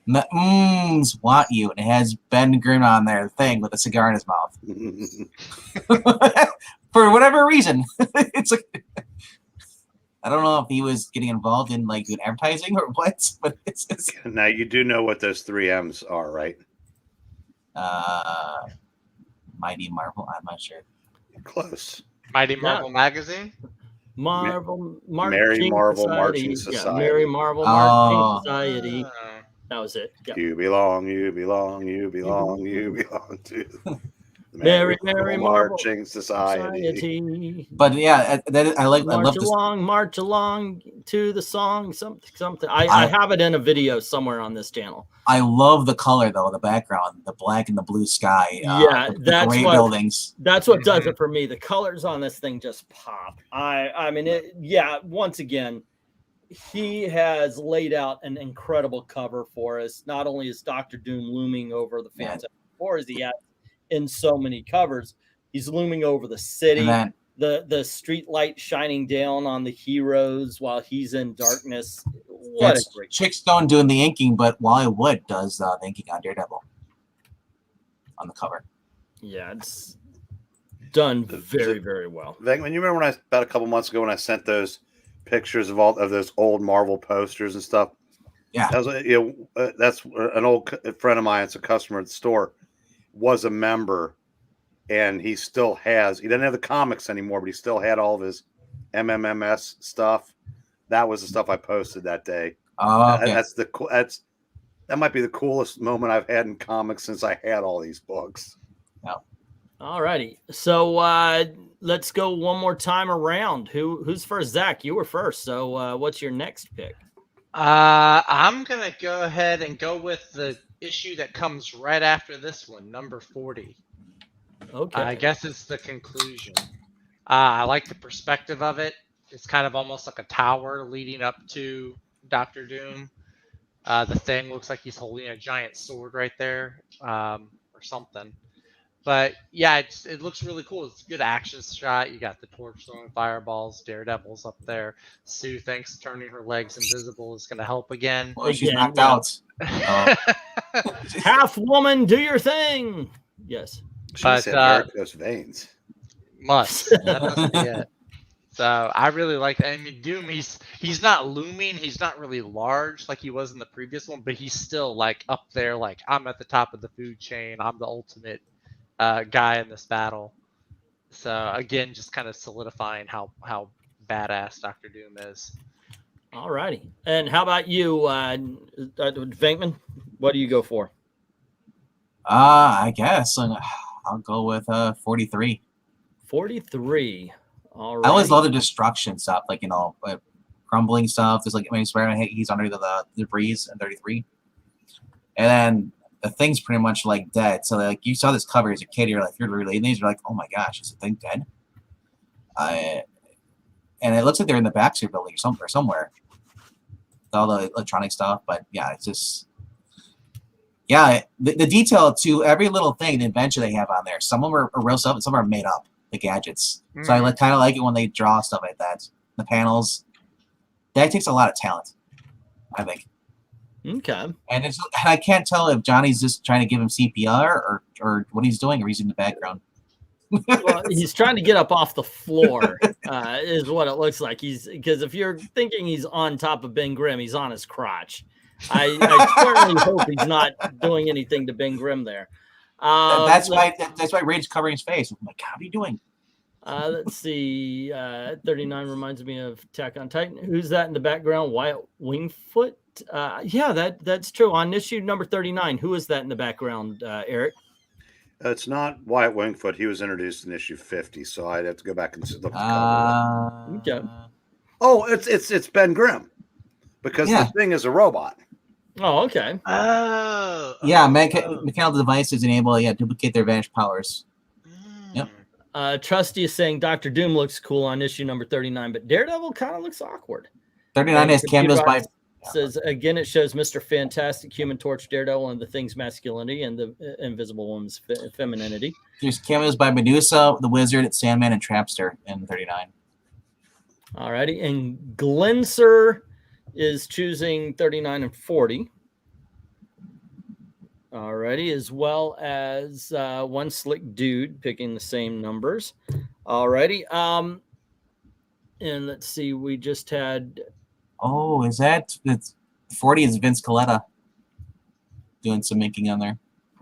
Want you. And it has Ben Grimm on there, the thing with a cigar in his mouth. For whatever reason. It's like, I don't know if he was getting involved in like doing advertising or what, but it's
now you do know what those 3 M's are, right?
Mighty Marvel, I'm not sure.
Close.
Mighty Marvel Magazine?
Mary Marvel Marching Society.
Yeah, Mary Marvel Marching Society. That was it. Yep.
You belong to the
Mary
Marching Society.
But yeah, I love this.
March along to the song, something. I have it in a video somewhere on this channel.
I love the color though, the background, the black and the blue sky.
That's
gray
what
buildings.
That's what does it for me. The colors on this thing just pop. I mean, once again, he has laid out an incredible cover for us. Not only is Doctor Doom looming over the Fantastic Four, as he has in so many covers, he's looming over the city, the street light shining down on the heroes while he's in darkness. What a great
Chickstone doing the inking, but Wally Wood does the inking on Daredevil on the cover.
Yeah, it's done very, very well.
When you remember about a couple months ago when I sent those pictures of all of those old Marvel posters and stuff.
Yeah,
that's an old friend of mine. It's a customer at the store. Was a member, and he still has. He doesn't have the comics anymore, but he still had all of his MMMS stuff. That was the stuff I posted that day.
Oh, okay.
That might be the coolest moment I've had in comics since I had all these books.
Yeah.
All righty. So let's go one more time around. Who's first? Zach, you were first. So what's your next pick?
I'm going to go ahead and go with the issue that comes right after this one, number 40.
Okay.
I guess it's the conclusion. I like the perspective of it. It's kind of almost like a tower leading up to Doctor Doom. The Thing looks like he's holding a giant sword right there, or something. But yeah, it looks really cool. It's a good action shot. You got the Torch throwing fireballs. Daredevil's up there. Sue thinks turning her legs invisible is going to help again.
Well, she's knocked out.
Half woman, do your thing. Yes.
But those veins
must. That must be it. So I really like that. I mean, Doom, he's not looming. He's not really large like he was in the previous one, but he's still like up there. Like, I'm at the top of the food chain. I'm the ultimate guy in this battle. So again, just kind of solidifying how badass Doctor Doom is.
All righty. And how about you, Venkman? What do you go for?
I guess I'll go with 43.
43. All right.
I always love the destruction stuff, like crumbling stuff. There's like Spider-Man, he's under the debris in 33, and then the Thing's pretty much like dead. So like you saw this cover as a kid, you're reading these, you're like, oh my gosh, is the Thing dead? And it looks like they're in the Baxter building or somewhere. All the electronic stuff, but yeah, it's just the detail to every little thing, the invention they have on there. Some of them are real stuff, and some are made up. the gadgets. So I kind of like it when they draw stuff like that. The panels. That takes a lot of talent, I think.
Okay.
And I can't tell if Johnny's just trying to give him CPR or what he's doing, or he's in the background.
Well, he's trying to get up off the floor, is what it looks like. Because if you're thinking he's on top of Ben Grimm, he's on his crotch. I certainly hope he's not doing anything to Ben Grimm there.
That's why Raid's covering his face. I'm like, how are you doing?
Let's see. 39 reminds me of Attack on Titan. Who's that in the background? Wyatt Wingfoot? Yeah, that's true. On issue number 39, who is that in the background, Eric?
It's not Wyatt Wingfoot. He was introduced in issue 50, so I'd have to go back and look at the cover.
Okay.
Oh, it's Ben Grimm, because the thing is a robot.
Oh, okay.
Yeah, mechanical devices enable duplicate their vanished powers. Yep.
Trusty is saying Dr. Doom looks cool on issue number 39, but Daredevil kind of looks awkward.
39 has cameos by.
Says again, it shows Mr. Fantastic, Human Torch, Daredevil, and the Thing's masculinity and the Invisible Woman's femininity.
There's cameos by Medusa, the Wizard, Sandman, and Trapster in 39.
Alrighty, and Glenser is choosing 39 and 40. Alrighty, as well as One Slick Dude picking the same numbers. Alrighty, and let's see, we just had.
Oh, it's 40 is Vince Coletta doing some inking on there.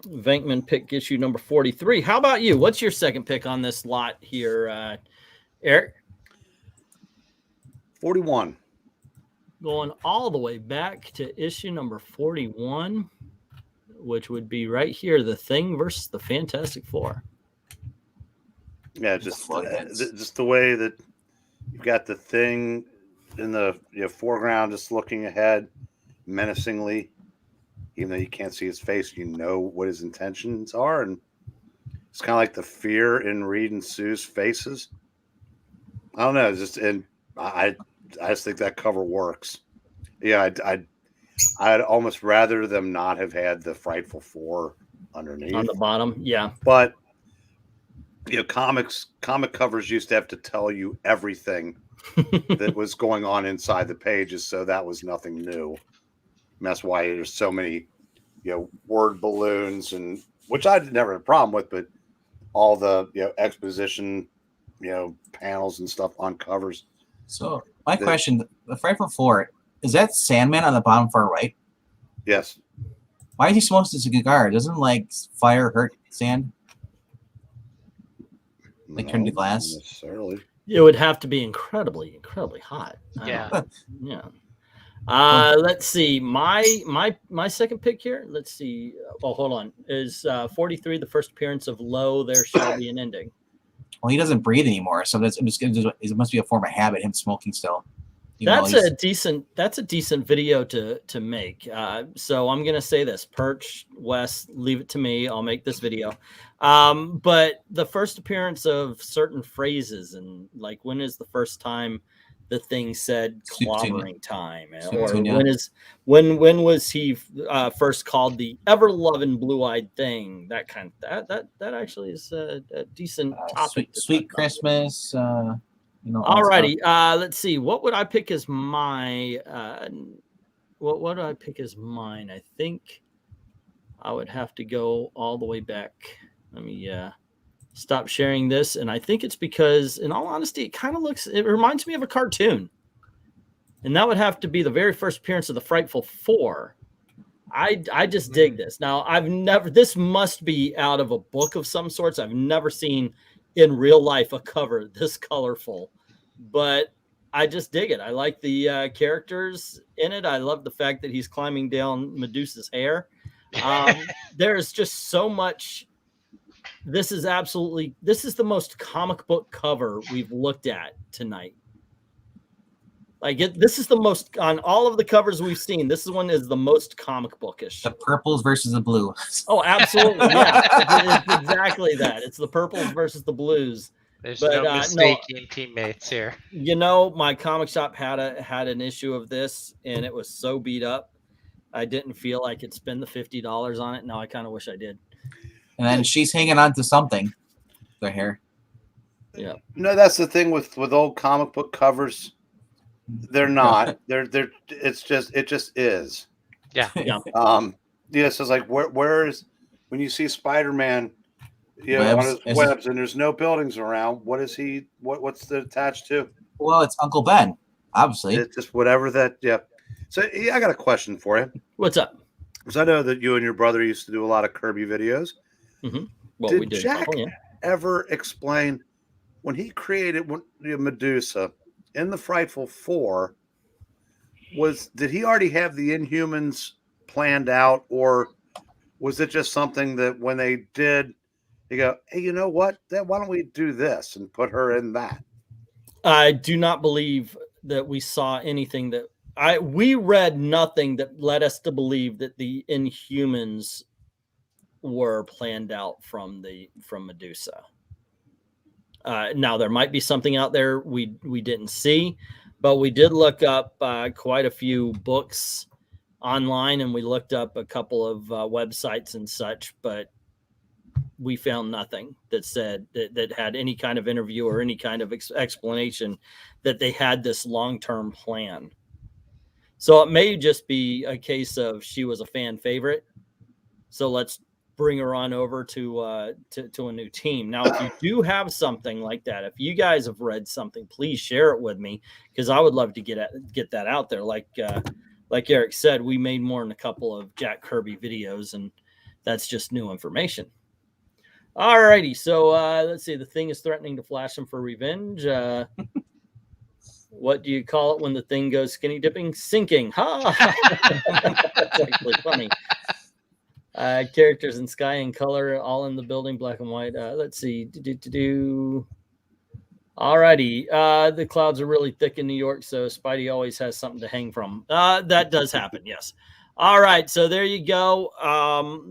Venkman pick issue number 43. How about you? What's your second pick on this lot here, Eric?
41.
Going all the way back to issue number 41, which would be right here, The Thing versus the Fantastic Four.
Yeah, just the way that you've got the Thing in the foreground, just looking ahead menacingly, even though you can't see his face, you know what his intentions are, and it's kind of like the fear in Reed and Sue's faces. I don't know, I just think that cover works. Yeah, I'd almost rather them not have had the Frightful Four underneath
on the bottom. Yeah,
but comic covers used to have to tell you everything that was going on inside the pages, so that was nothing new. And that's why there's so many, word balloons, and which I never had a problem with, but all the exposition, panels and stuff on covers.
So my question: the Frightful Four, is that Sandman on the bottom far right?
Yes.
Why is he smoking a cigar? Doesn't fire hurt sand? Turn to glass.
Not necessarily.
It would have to be incredibly, incredibly hot.
Yeah.
Yeah. Let's see. My second pick here. Let's see. Oh, hold on. Is 43 the first appearance of Lo? There shall be an ending.
Well, he doesn't breathe anymore, so it must be a form of habit. Him smoking still.
That's a decent video to make. So I'm gonna say this: Perch, Wes, leave it to me. I'll make this video. But the first appearance of certain phrases, and when is the first time the Thing said clobbering time, or when was he first called the ever loving blue-eyed thing? That that actually is a decent topic.
Sweet Christmas.
Alrighty. Let's see. What would I pick as my? What do I pick as mine? I think I would have to go all the way back. Let me stop sharing this, and I think it's because, in all honesty, it reminds me of a cartoon, and that would have to be the very first appearance of the Frightful Four. I just dig this. Now, this must be out of a book of some sorts. I've never seen in real life a cover this colorful, but I just dig it. I like the characters in it. I love the fact that he's climbing down Medusa's hair. There's just so much. This is the most comic book cover we've looked at tonight. This is the most, on all of the covers we've seen, this one is the most comic bookish.
The purples versus the blue.
Oh, absolutely. Yeah, it's exactly that. It's the purples versus the blues.
There's no mistaking teammates here.
My comic shop had an issue of this, and it was so beat up. I didn't feel like I'd spend the $50 on it. Now I kind of wish I did.
And then she's hanging on to something. The hair.
Yeah.
No, that's the thing with old comic book covers. They're not. They're. It just is.
Yeah.
Yeah.
Yeah. So it's like where is when you see Spider-Man, you know, on his webs and there's no buildings around. What is he? What's it attached to?
Well, it's Uncle Ben, obviously.
It's just whatever that. Yeah. So yeah, I got a question for you.
What's up?
Because I know that you and your brother used to do a lot of Kirby videos.
Mm-hmm. Well,
did
we did.
Jack ever explain when he created Medusa in the Frightful Four? Did he already have the Inhumans planned out, or was it just something that when they did, you go, hey, you know what? Why don't we do this and put her in that?
I do not believe that we saw anything that we read nothing that led us to believe that the Inhumans were planned out from Medusa. Now there might be something out there we didn't see, but we did look up quite a few books online, and we looked up a couple of websites and such, but we found nothing that said that had any kind of interview or any kind of explanation that they had this long-term plan. So it may just be a case of she was a fan favorite, so let's bring her on over to a new team. Now, if you do have something like that, if you guys have read something, please share it with me, because I would love to get that out there. Like Eric said, we made more than a couple of Jack Kirby videos, and that's just new information. All righty, so let's see. The Thing is threatening to flash him for revenge. What do you call it when the Thing goes skinny dipping? Sinking. Ha! That's actually funny. Characters in sky and color, all in the building, black and white. Let's see. All righty. The clouds are really thick in New York, so Spidey always has something to hang from. That does happen, yes. All right, so there you go.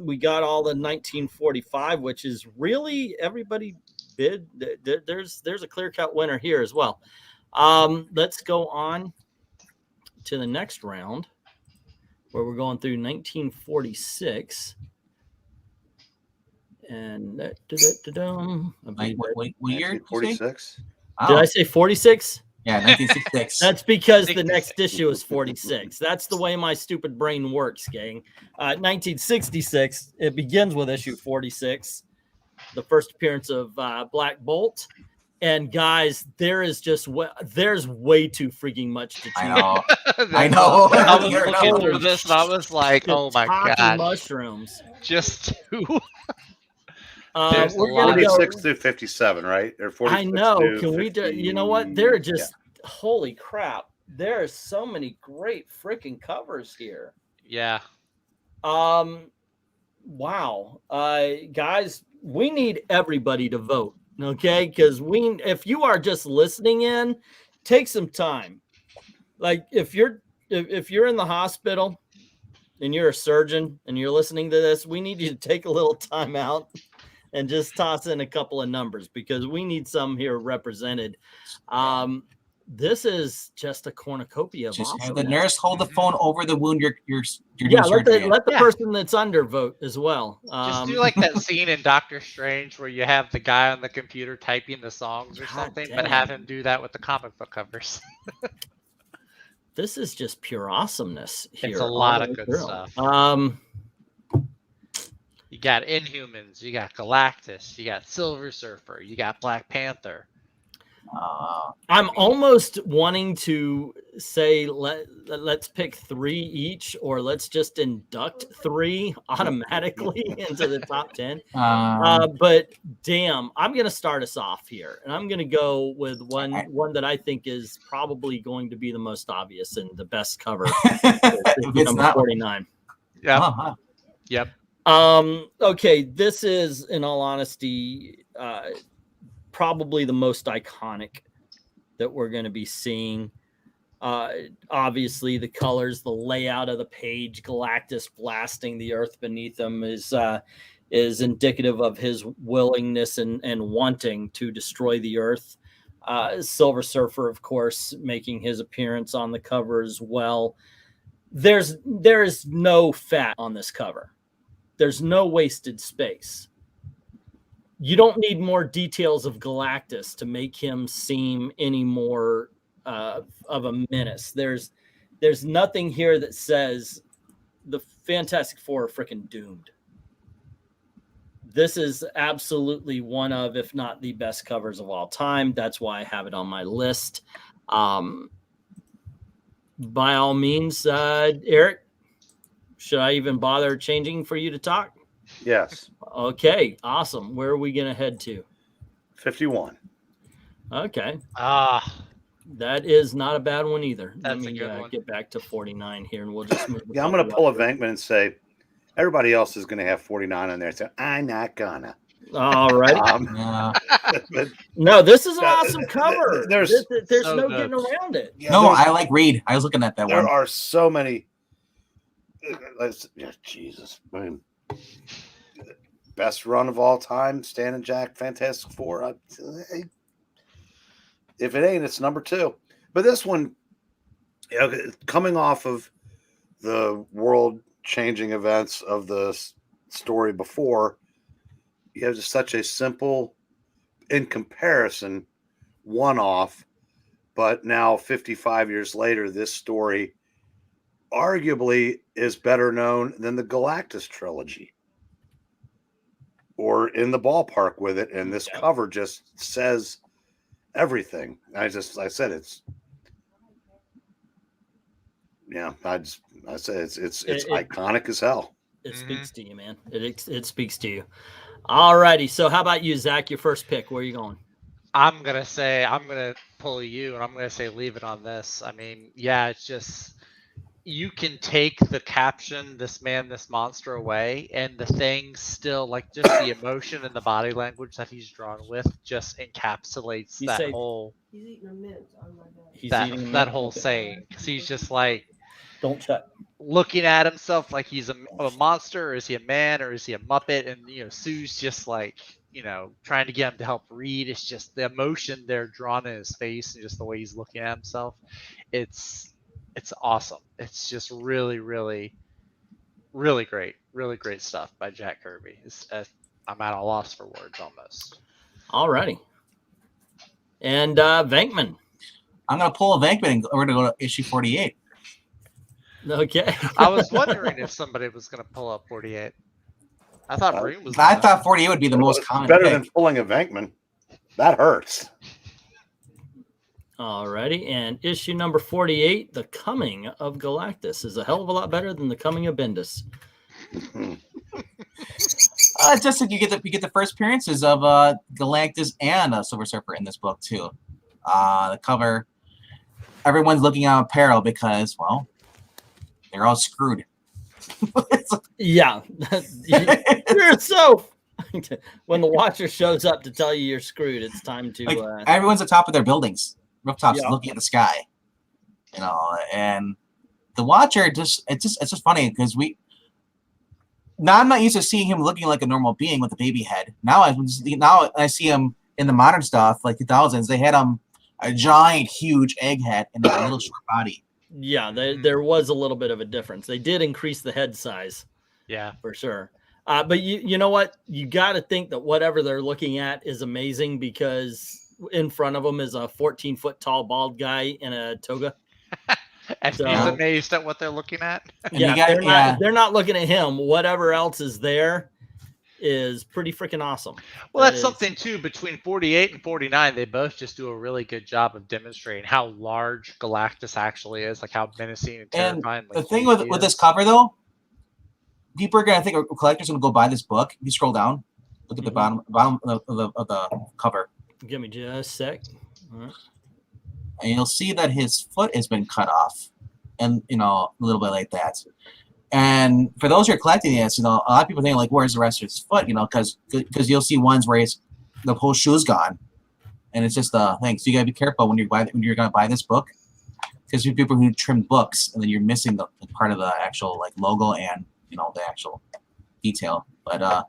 We got all the 1945, which is really everybody bid. There's a clear-cut winner here as well. Let's go on to the next round, where we're going through 1946. And
what year?
46.
Did I say 46?
Yeah, 1966.
That's because the next issue is 46. That's the way my stupid brain works, gang. 1966, it begins with issue 46, the first appearance of Black Bolt. And guys, there's way too freaking much to choose.
I know.
I was looking through this and I was like, oh my god.
Mushrooms.
Just two.
We're gonna
46
go
through 57, right? Or 46
I know.
through
Can
50,
we do? You know what? There are just holy crap. There are so many great freaking covers here.
Yeah.
Wow. Guys, we need everybody to vote. Okay, because if you are just listening in, take some time. Like if you're in the hospital and you're a surgeon and you're listening to this, we need you to take a little time out and just toss in a couple of numbers, because we need some here represented. This is just a cornucopia of
just
awesomeness.
have the nurse hold the phone over the wound you're
let the person that's under vote as well.
Just do like that scene in Doctor Strange where you have the guy on the computer typing the songs or something, but have him do that with the comic book covers.
This is just pure awesomeness here.
It's a lot of good stuff. You got Inhumans, you got Galactus, you got Silver Surfer, you got Black Panther.
I'm almost wanting to say let's pick 3 each, or let's just induct 3 automatically into the top 10. But damn, I'm gonna start us off here, and I'm gonna go with one that I think is probably going to be the most obvious and the best cover. Number 49.
Yeah. Yep.
Okay, this is, in all honesty, probably the most iconic that we're going to be seeing. Obviously, the colors, the layout of the page, Galactus blasting the earth beneath him is indicative of his willingness and wanting to destroy the earth. Silver Surfer, of course, making his appearance on the cover as well. There is no fat on this cover. There's no wasted space. you don't need more details of Galactus to make him seem any more of a menace. There's nothing here that says the Fantastic Four are freaking doomed. This is absolutely one of, if not the best covers of all time. That's why I have it on my list. By all means, Eric, should I even bother changing for you to talk?
Yes.
Okay, awesome. Where are we going to head to?
51.
Okay.
That
is not a bad one either.
That's
Let me
a good one.
get back to 49 here, and we'll just move.
Yeah, I'm going to pull a Venkman and say everybody else is going to have 49 on there. So I'm not gonna.
All right. No, this is an awesome cover. There's
so
no
good.
getting around it.
Yeah, no, I like Reed. I was looking at that
there
one.
are so many. Jesus. I mean, best run of all time, Stan and Jack, Fantastic Four. If it ain't, it's number 2. But this one, coming off of the world-changing events of the story before, you have just such a simple, in comparison, one-off. But now, 55 years later, this story arguably is better known than the Galactus trilogy, or in the ballpark with it. And this cover just says everything. I said it's, I said it's iconic as hell.
It speaks to you, man. It speaks to you. All righty. So how about you, Zach? Your first pick. Where are you going?
I'm gonna pull you, and I'm gonna say leave it on this. I mean, yeah, it's just you can take the caption "this man, this monster" away, and the thing still, like, just the emotion and the body language that he's drawn with just encapsulates whole.
He's eating a mint. Oh my God.
That whole saying. 'Cause he's just like,
don't check.
Looking at himself like he's a monster, or is he a man, or is he a Muppet? And Sue's just like, trying to get him to help read. It's just the emotion there drawn in his face and just the way he's looking at himself. It's awesome. It's just really, really, really great. Really great stuff by Jack Kirby. I'm at a loss for words almost.
All righty. And Venkman.
I'm going to pull a Venkman and we're going to go to issue 48.
Okay.
I was wondering if somebody was going to pull up 48. I thought Marine was.
I thought 48 would be the most common.
Better
pick.
than pulling a Venkman. That hurts.
All righty. And issue number 48, The Coming of Galactus, is a hell of a lot better than The Coming of Bendis.
Just like you get the first appearances of Galactus and Silver Surfer in this book too. The cover, everyone's looking out of peril because, well, they're all screwed.
Yeah. You're so. When the Watcher shows up to tell you you're screwed, it's time to.
Everyone's at the top of their buildings, rooftops,
Yeah.
looking at the sky. And the Watcher it's just funny because I'm not used to seeing him looking like a normal being with a baby head. Now I see him in the modern stuff, like 2000s. They had him a giant, huge egg head and a little short body.
Yeah, there was a little bit of a difference. They did increase the head size.
Yeah,
for sure. But you know what? You got to think that whatever they're looking at is amazing because in front of them is a 14-foot tall bald guy in a toga.
And
So-
he's amazed at what they're looking at.
And
Yeah, they're not looking at him. Whatever else is there is pretty freaking awesome.
Well,
That
that's
is-
something too. Between 48 and 49, they both just do a really good job of demonstrating how large Galactus actually is, like how menacing and
And
terrifying.
the thing with this cover, though, people are gonna think a collector's gonna go buy this book. If you scroll down, look at the bottom of the cover,
Give me just a sec. All right.
and you'll see that his foot has been cut off, and a little bit like that. And for those who are collecting this, a lot of people think like, "Where's the rest of his foot?" Because you'll see ones where the whole shoe's gone, and it's just the thing. So you gotta be careful when you're gonna buy this book, because you people who trim books and then you're missing the part of the actual like logo and the actual detail. But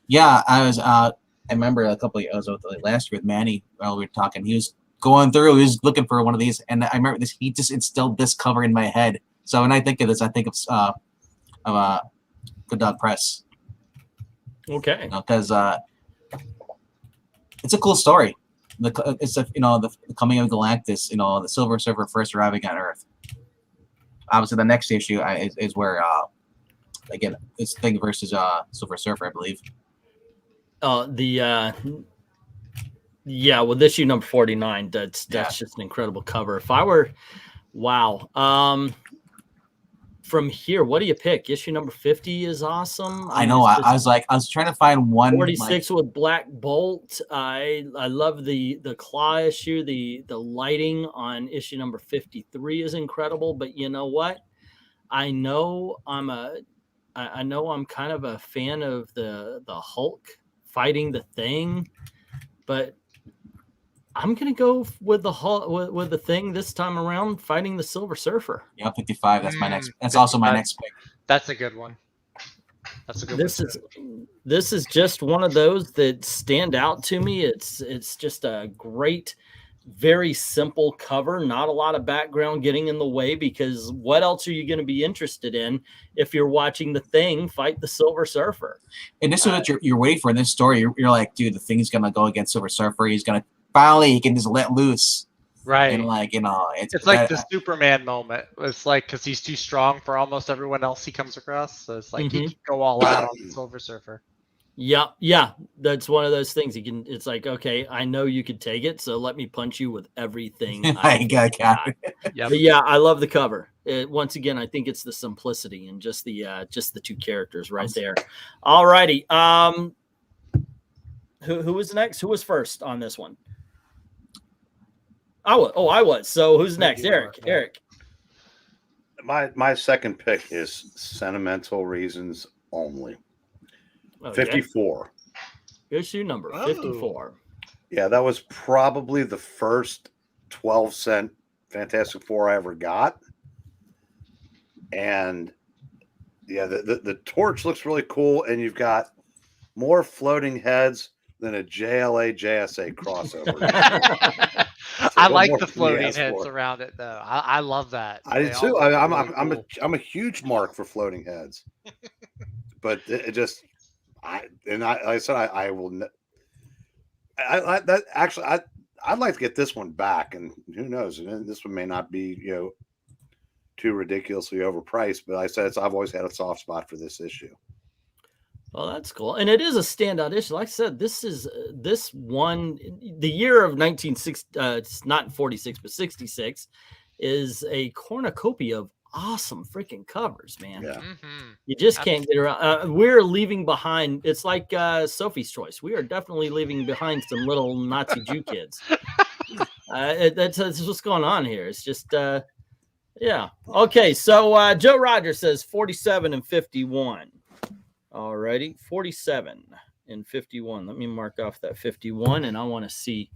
yeah, I remember I was last year with Manny while we were talking. He was going through, he was looking for one of these, and I remember this. He just instilled this cover in my head. So when I think of this, I think of Good Dog Press.
Okay.
Because It's a cool story. It's the Coming of Galactus. The Silver Surfer first arriving on Earth. Obviously, the next issue is where again it's Thing versus Silver Surfer, I believe.
With issue number 49, that's just an incredible cover. If I were, from here, what do you pick? Issue number 50 is awesome.
I know. I was trying to find one
46 with Black Bolt. I love the Claw issue. The lighting on issue number 53 is incredible. But you know what? I know I'm kind of a fan of the Hulk fighting the Thing, but I'm gonna go with the Hulk with the Thing this time around fighting the Silver Surfer.
Yeah, 55. That's my next. That's also my next pick.
That's a good one. That's a good one.
This is just one of those that stand out to me. It's just a great, very simple cover. Not a lot of background getting in the way, because what else are you going to be interested in if you're watching the Thing fight the Silver Surfer?
And this is what you're waiting for in this story. You're like, dude, the Thing's gonna go against Silver Surfer. He's gonna finally he can just let loose,
right?
And
it's like the Superman moment. It's like because he's too strong for almost everyone else he comes across, so it's like he can go all out on the Silver Surfer.
Yeah, that's one of those things. It's like, okay, I know you could take it, so let me punch you with everything.
I got it.
Yep. But yeah, I love the cover. Once again, I think it's the simplicity and just the two characters right there. All righty. Who was next? Who was first on this one? I was. So who's next? Eric.
My second pick is sentimental reasons only. 54.
Issue number 54.
Yeah, that was probably the first 12-cent Fantastic Four I ever got. And yeah, the torch looks really cool, and you've got more floating heads than a JLA JSA crossover.
I like the floating heads around it, though. I love that.
I do too. I'm a huge mark for floating heads, but it just I will. I'd like to get this one back, and who knows? And this one may not be too ridiculously overpriced, but I've always had a soft spot for this issue.
Well, that's cool. And it is a standout issue. Like I said, this one, the year of 1960, it's not 46, but 66, is a cornucopia of awesome freaking covers, man.
Yeah.
Mm-hmm.
You just can't get around. We're leaving behind. It's like Sophie's Choice. We are definitely leaving behind some little Nazi Jew kids. That's what's going on here. It's just, yeah. Okay, so Joe Rogers says 47 and 51. All righty, 47 and 51. Let me mark off that 51, and I want to see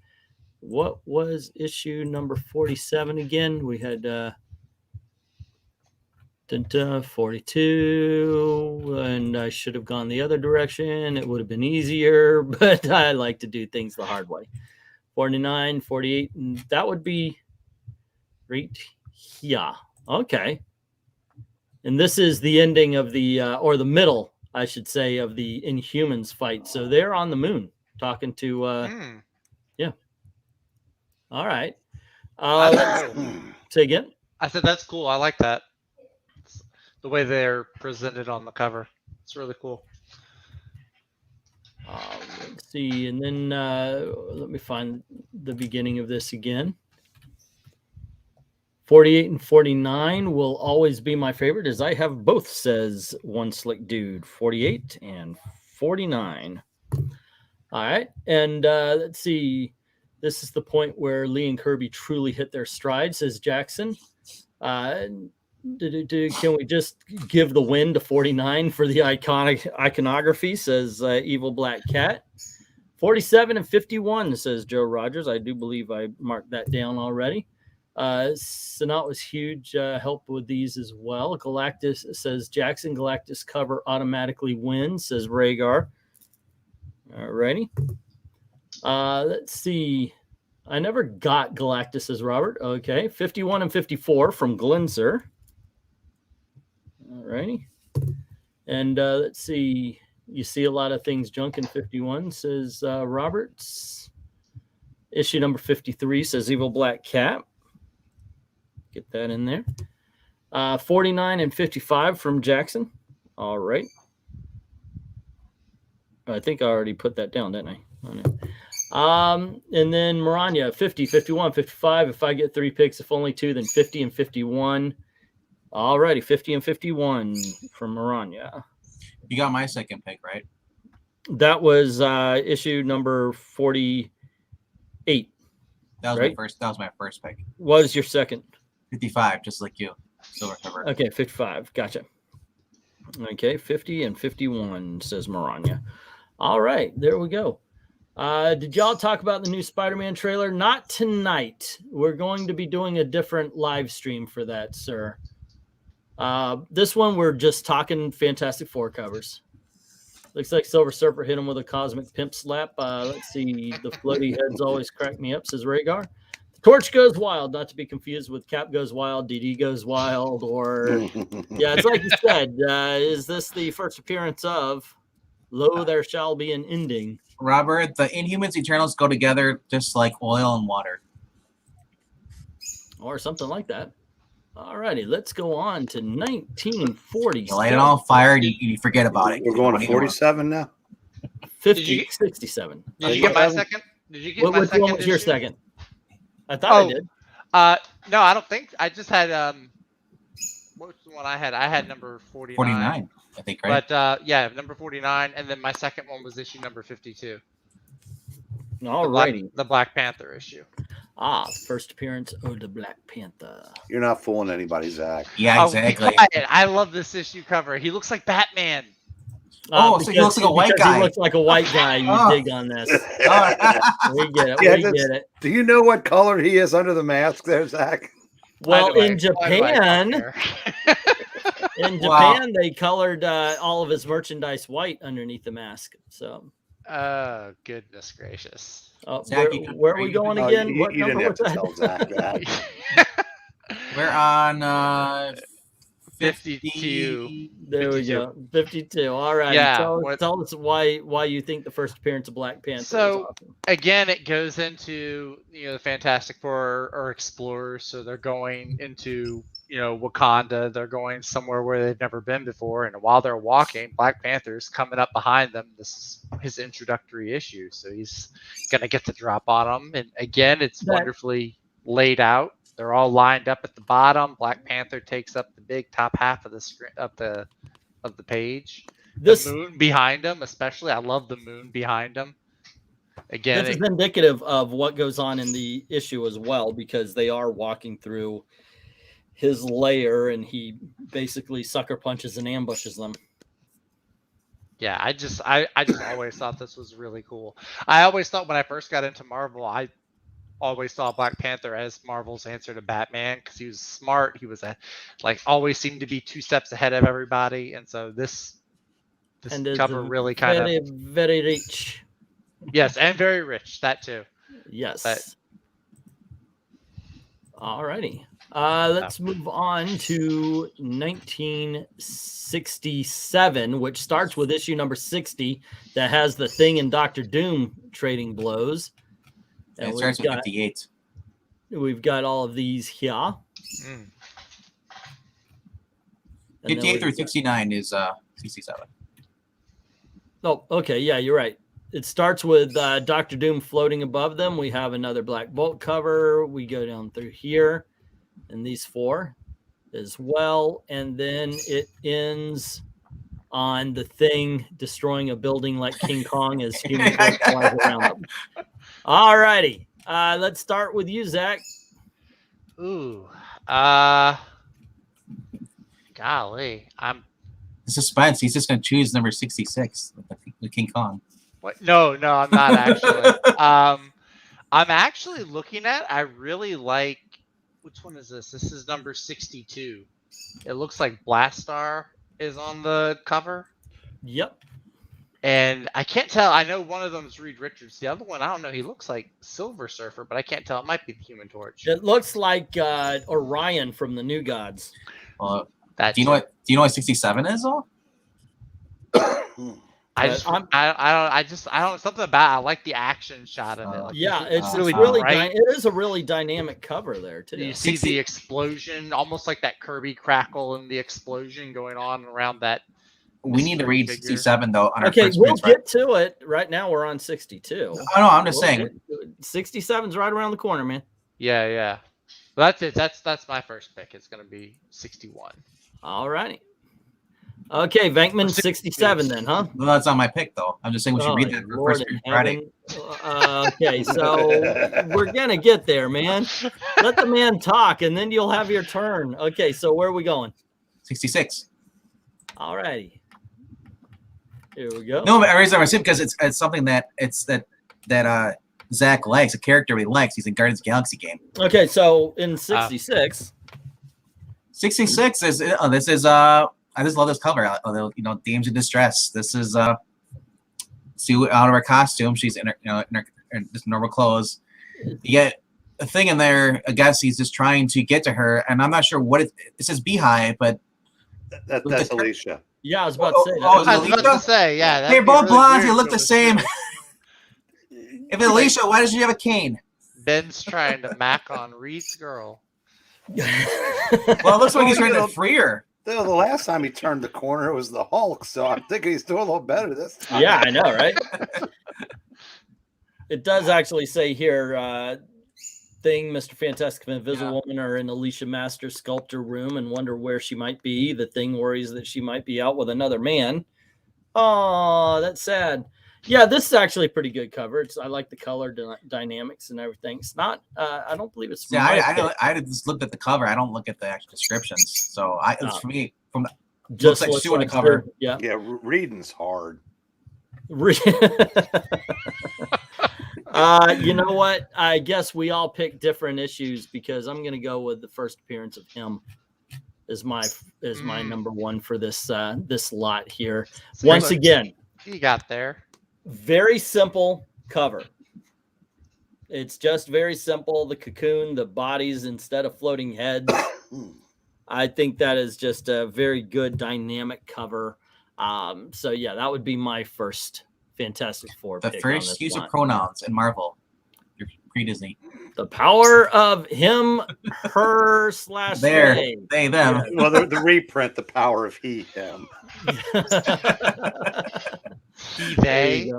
what was issue number 47 again. We had 42, and I should have gone the other direction. It would have been easier, but I like to do things the hard way. 49, 48, and that would be right here. Okay. And this is the ending of the, or the middle, I should say, of the Inhumans fight. So they're on the moon talking to, yeah. All right. Say again.
I said that's cool. I like that. It's the way they're presented on the cover. It's really cool.
Let's see. And then let me find the beginning of this again. 48 and 49 will always be my favorite, as I have both, says One Slick Dude. 48 and 49. All right. And let's see. This is the point where Lee and Kirby truly hit their stride, says Jackson. Can we just give the win to 49 for the iconography, says Evil Black Cat. 47 and 51, says Joe Rogers. I do believe I marked that down already. Sonat was huge help with these as well. Galactus, says Jackson. Galactus cover automatically wins, says Rhaegar. All righty. Let's see. I never got Galactus, says Robert. Okay. 51 and 54 from Glenser. All righty. And let's see. You see a lot of things junk in 51, says Roberts. Issue number 53 says Evil Black Cat. Get that in there. 49 and 55 from Jackson. All right. I think I already put that down, didn't I? And then Maranya, 50, 51, 55. If I get 3 picks, if only 2, then 50 and 51. All righty, 50 and 51 from Maranya.
You got my second pick, right?
That was issue number 48.
That was
right?
my first. That was my first pick.
What was your second?
55, just like you. Silver cover.
Okay, 55. Gotcha. Okay, 50 and 51, says Maranya. All right, there we go. Did y'all talk about the new Spider-Man trailer? Not tonight. We're going to be doing a different live stream for that, sir. This one, we're just talking Fantastic Four covers. Looks like Silver Surfer hit him with a cosmic pimp slap. Let's see. The floaty heads always crack me up, says Rhaegar. Torch goes wild, not to be confused with Cap goes wild, DD goes wild, or yeah, it's like you said. Is this the first appearance of Lo There Shall Be an Ending?
Robert, the Inhumans Eternals go together just like oil and water.
Or something like that. All righty, let's go on to 1940.
You light it on fire and you forget about it.
We're going to 47 now.
50, 67.
Did you get my second? Did you get my
Which
second?
one was your
issue?
second? I thought I did.
No, I don't think. I just had what was the one I had? I had number 49.
49, I think, right?
But yeah, number 49, and then my second one was issue number 52.
All righty.
The Black Panther issue.
First appearance of the Black Panther.
You're not fooling anybody, Zach.
Yeah,
Oh,
exactly.
be quiet. I love this issue cover. He looks like Batman.
So he looks like a white guy.
He looks like a white guy. You dig on this. We get it.
Yeah,
we get it.
Do you know what color he is under the mask there, Zach?
Well,
Why
in
do I
Japan,
care?
they colored all of his merchandise white underneath the mask. So,
Oh, goodness gracious.
Zach,
where are we going
Oh,
again?
you
What
didn't
number
have
was
to
that?
tell Zach that.
We're on
52.
There
52.
we go. 52. All right.
Yeah,
Tell us why you think the first appearance of Black Panther
So,
is awesome.
Again, it goes into the Fantastic Four or explorers, so they're going into Wakanda. They're going somewhere where they've never been before, and while they're walking, Black Panther's coming up behind them. This is his introductory issue, so he's gonna get the drop on them. And again, it's wonderfully laid out. They're all lined up at the bottom. Black Panther takes up the big top half of the screen of the page. The moon behind him, especially. I love the moon behind him. Again,
this is indicative of what goes on in the issue as well, because they are walking through his lair and he basically sucker punches and ambushes them.
Yeah, I just always thought this was really cool. I always thought when I first got into Marvel, I always saw Black Panther as Marvel's answer to Batman because he was smart. He was always seemed to be 2 steps ahead of everybody, and so this cover really kind of
very rich.
Yes, and very rich. That too.
Yes. All righty. Let's move on to 1967, which starts with issue number 60 that has the Thing and Dr. Doom trading blows.
And it starts with 58.
We've got all of these here.
58 through 69 is 67.
Oh, okay. Yeah, you're right. It starts with Dr. Doom floating above them. We have another Black Bolt cover. We go down through here and these 4 as well. And then it ends on the Thing destroying a building like King Kong as human flies around them. All righty. Let's start with you, Zach.
Ooh. Golly.
The suspense. He's just going to choose number 66 with King Kong.
What? No, I'm not actually. I'm actually looking at. I really like. Which one is this? This is number 62. It looks like Blastar is on the cover.
Yep.
And I can't tell. I know one of them is Reed Richards. The other one, I don't know. He looks like Silver Surfer, but I can't tell. It might be the Human Torch.
It looks like Orion from the New Gods.
Do you know what 67 is, though?
I don't something about I like the action shot of it. Like,
Yeah, it's
really
really
bright.
it is a really dynamic cover there too.
You see the explosion, almost like that Kirby crackle and the explosion going on around that.
We need to read
figure.
67 though. On our
Okay,
first
we'll
appearance,
get to it. Right now we're on 62.
Oh no, I'm just saying.
67's right around the corner, man.
Yeah. Well, that's it. That's my first pick. It's gonna be 61.
All righty. Okay, Venkman 67 then, huh?
Well, that's not my pick though. I'm just saying we should read that for
Lord
first
in
Friday.
heaven. Okay, so we're gonna get there, man. Let the man talk, and then you'll have your turn. Okay, so where are we going?
66.
All righty. Here we go.
No, but the reason I see because it's something that Zach likes, a character he likes. He's in Guardians of the Galaxy game.
Okay, so in 66.
66 is this is I just love this cover. Dames in distress. This is see out of her costume. She's in her just normal clothes. Yet a thing in there, I guess he's just trying to get to her, and I'm not sure what it says Beehive, but
that's Alicia.
Yeah, I was about to say that.
Oh,
I was about to say, yeah.
They're both blondes. You look the same. If Alicia, why does she have a cane?
Ben's trying to mac on Reed's girl.
Well, it looks like he's trying to free her.
The last time he turned the corner, it was the Hulk, so I'm thinking he's doing a little better this time.
Yeah, I know, right? It does actually say here, Thing, Mr. Fantastic and Invisible Woman are in Alicia Master's sculptor room and wonder where she might be. The Thing worries that she might be out with another man. Oh, that's sad. Yeah, this is actually a pretty good cover. I like the color dynamics and everything. It's not. I don't believe it's.
Yeah, I just looked at the cover. I don't look at the actual descriptions. So it's for me from
just
looks like she's doing the cover.
Yeah,
reading's hard.
You know what? I guess we all pick different issues because I'm going to go with the first appearance of him as my number one for this this lot here. Once again,
you got there.
Very simple cover. It's just very simple. The cocoon, the bodies instead of floating heads. I think that is just a very good dynamic cover. So yeah, that would be my first Fantastic Four.
The first use of pronouns in Marvel. You're pre-Disney.
The power of him, her /
they, them.
Yeah. Well, the reprint, the power of he, him.
He, they.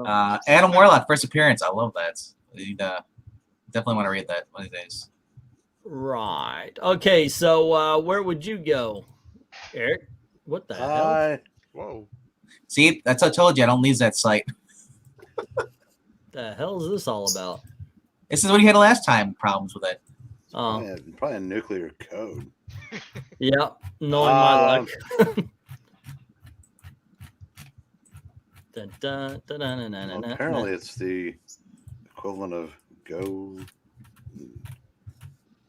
Adam Warlock, first appearance. I love that. You'd, definitely want to read that one of these days.
Right. Okay, so where would you go, Eric? What the hell?
Whoa.
See, that's what I told you. I don't leave that site.
The hell is this all about?
This is what you had last time, problems with it.
Probably a nuclear code.
Yeah, knowing my luck.
Apparently, it's the equivalent of go.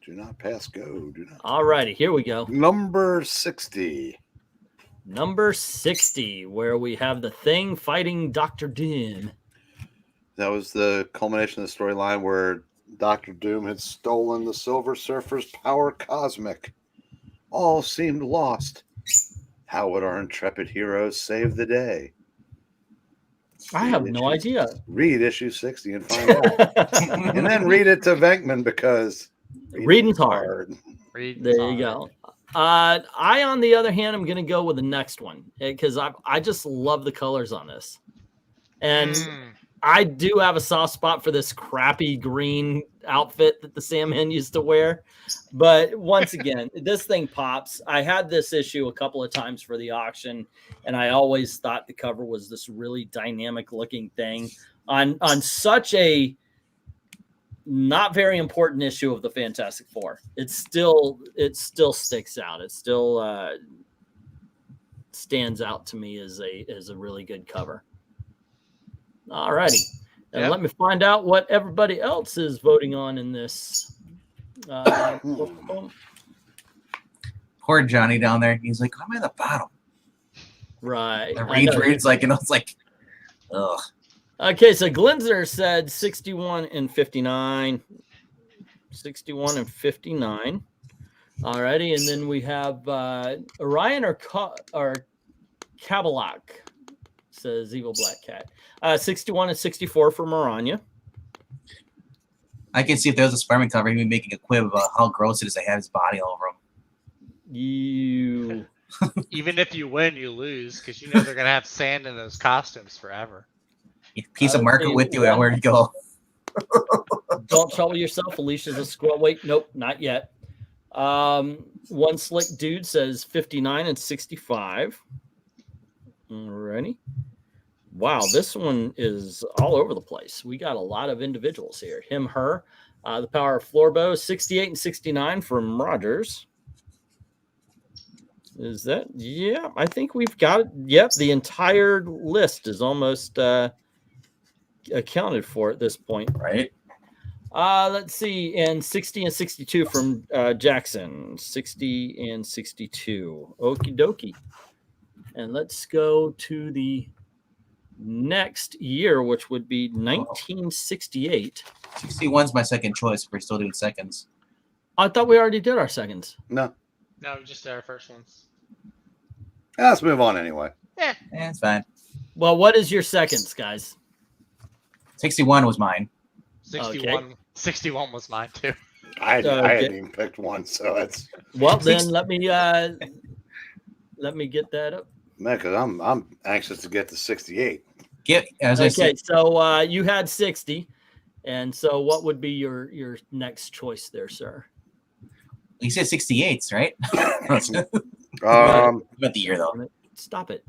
Do not pass go. Do not.
All righty, here we go.
Number 60.
Number 60, where we have the Thing fighting Dr. Doom.
That was the culmination of the storyline where Dr. Doom had stolen the Silver Surfer's power cosmic. All seemed lost. How would our intrepid heroes save the day?
I have no idea.
Read issue 60 and find out. And then read it to Venkman because
reading's hard.
Reading's
there you go. I, on the other hand, I'm going to go with the next one because I just love the colors on this. And I do have a soft spot for this crappy green outfit that the Sandman used to wear. But once again, this thing pops. I had this issue a couple of times for the auction, and I always thought the cover was this really dynamic looking thing on such a not very important issue of the Fantastic Four. It still sticks out. It still stands out to me as a really good cover. All righty. And let me find out what everybody else is voting on in this.
Poor Johnny down there. He's like, I'm at the bottom.
Right.
Reed's like, it's like, ugh.
Okay, so Glenzer said 61 and 59. 61 and 59. All righty. And then we have Orion or Kabalak. says Evil Black Cat. 61 and 64 for Maranya.
I can see if there was a Spider-Man cover, he'd be making a quib about how gross it is to have his body all over him.
You.
Even if you win, you lose because you know they're gonna have sand in those costumes forever.
Piece of marker with you everywhere you go.
Don't trouble yourself. Alicia's a squirrel. Wait, nope, not yet. One Slick Dude says 59 and 65. Alrighty. Wow, this one is all over the place. We got a lot of individuals here. Him, her. The Power of Floorbow, 68 and 69 from Rogers. Is that? Yeah, I think we've got it. Yep, the entire list is almost accounted for at this point.
Right.
Let's see. And 60 and 62 from Jackson. 60 and 62. Okie dokie. And let's go to the next year, which would be 1968.
61's my second choice. We're still doing seconds.
I thought we already did our seconds.
No.
No, just our first ones.
Let's move on anyway.
Yeah, it's fine.
Well, what is your seconds, guys?
61 was mine.
61 was mine too.
I hadn't even picked one, so it's
well. Then let me get that up.
man, because I'm anxious to get to 68.
So you had 60, and so what would be your next choice there, sir?
You said 68s, right? About the year though.
Stop it.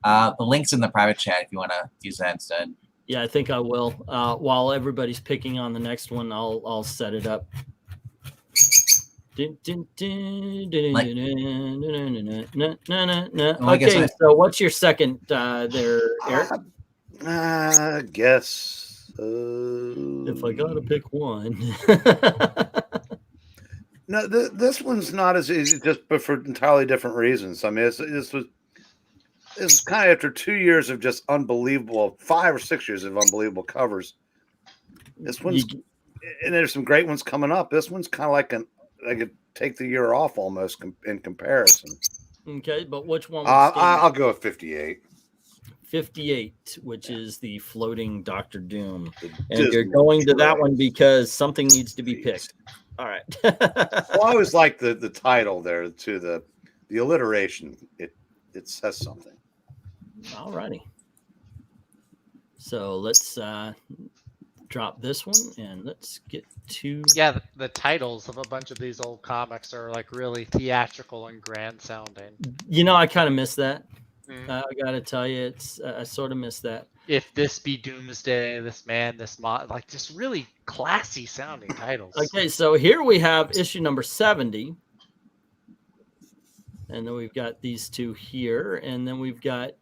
The link's in the private chat if you want to use that instead.
Yeah, I think I will. While everybody's picking on the next one, I'll set it up. Okay, so what's your second there, Eric?
I guess.
If I gotta pick one.
No, this one's not as easy, but for entirely different reasons. I mean, this was kind of after 2 years of just unbelievable, 5 or 6 years of unbelievable covers. This one's, and there's some great ones coming up. This one's kind of like I could take the year off almost in comparison.
Okay, but which one?
I'll go with 58.
58, which is the floating Dr. Doom. And you're going to that one because something needs to be picked. All right.
Well, I always like the title there to the alliteration. It says something.
All righty. So let's drop this one and let's get to.
Yeah, the titles of a bunch of these old comics are like really theatrical and grand sounding.
You know, I kind of miss that. I gotta tell you, I sort of miss that.
If this be Doomsday, this man, this mod, like just really classy sounding titles.
Okay, so here we have issue number 70. And then we've got these two here. And then we've got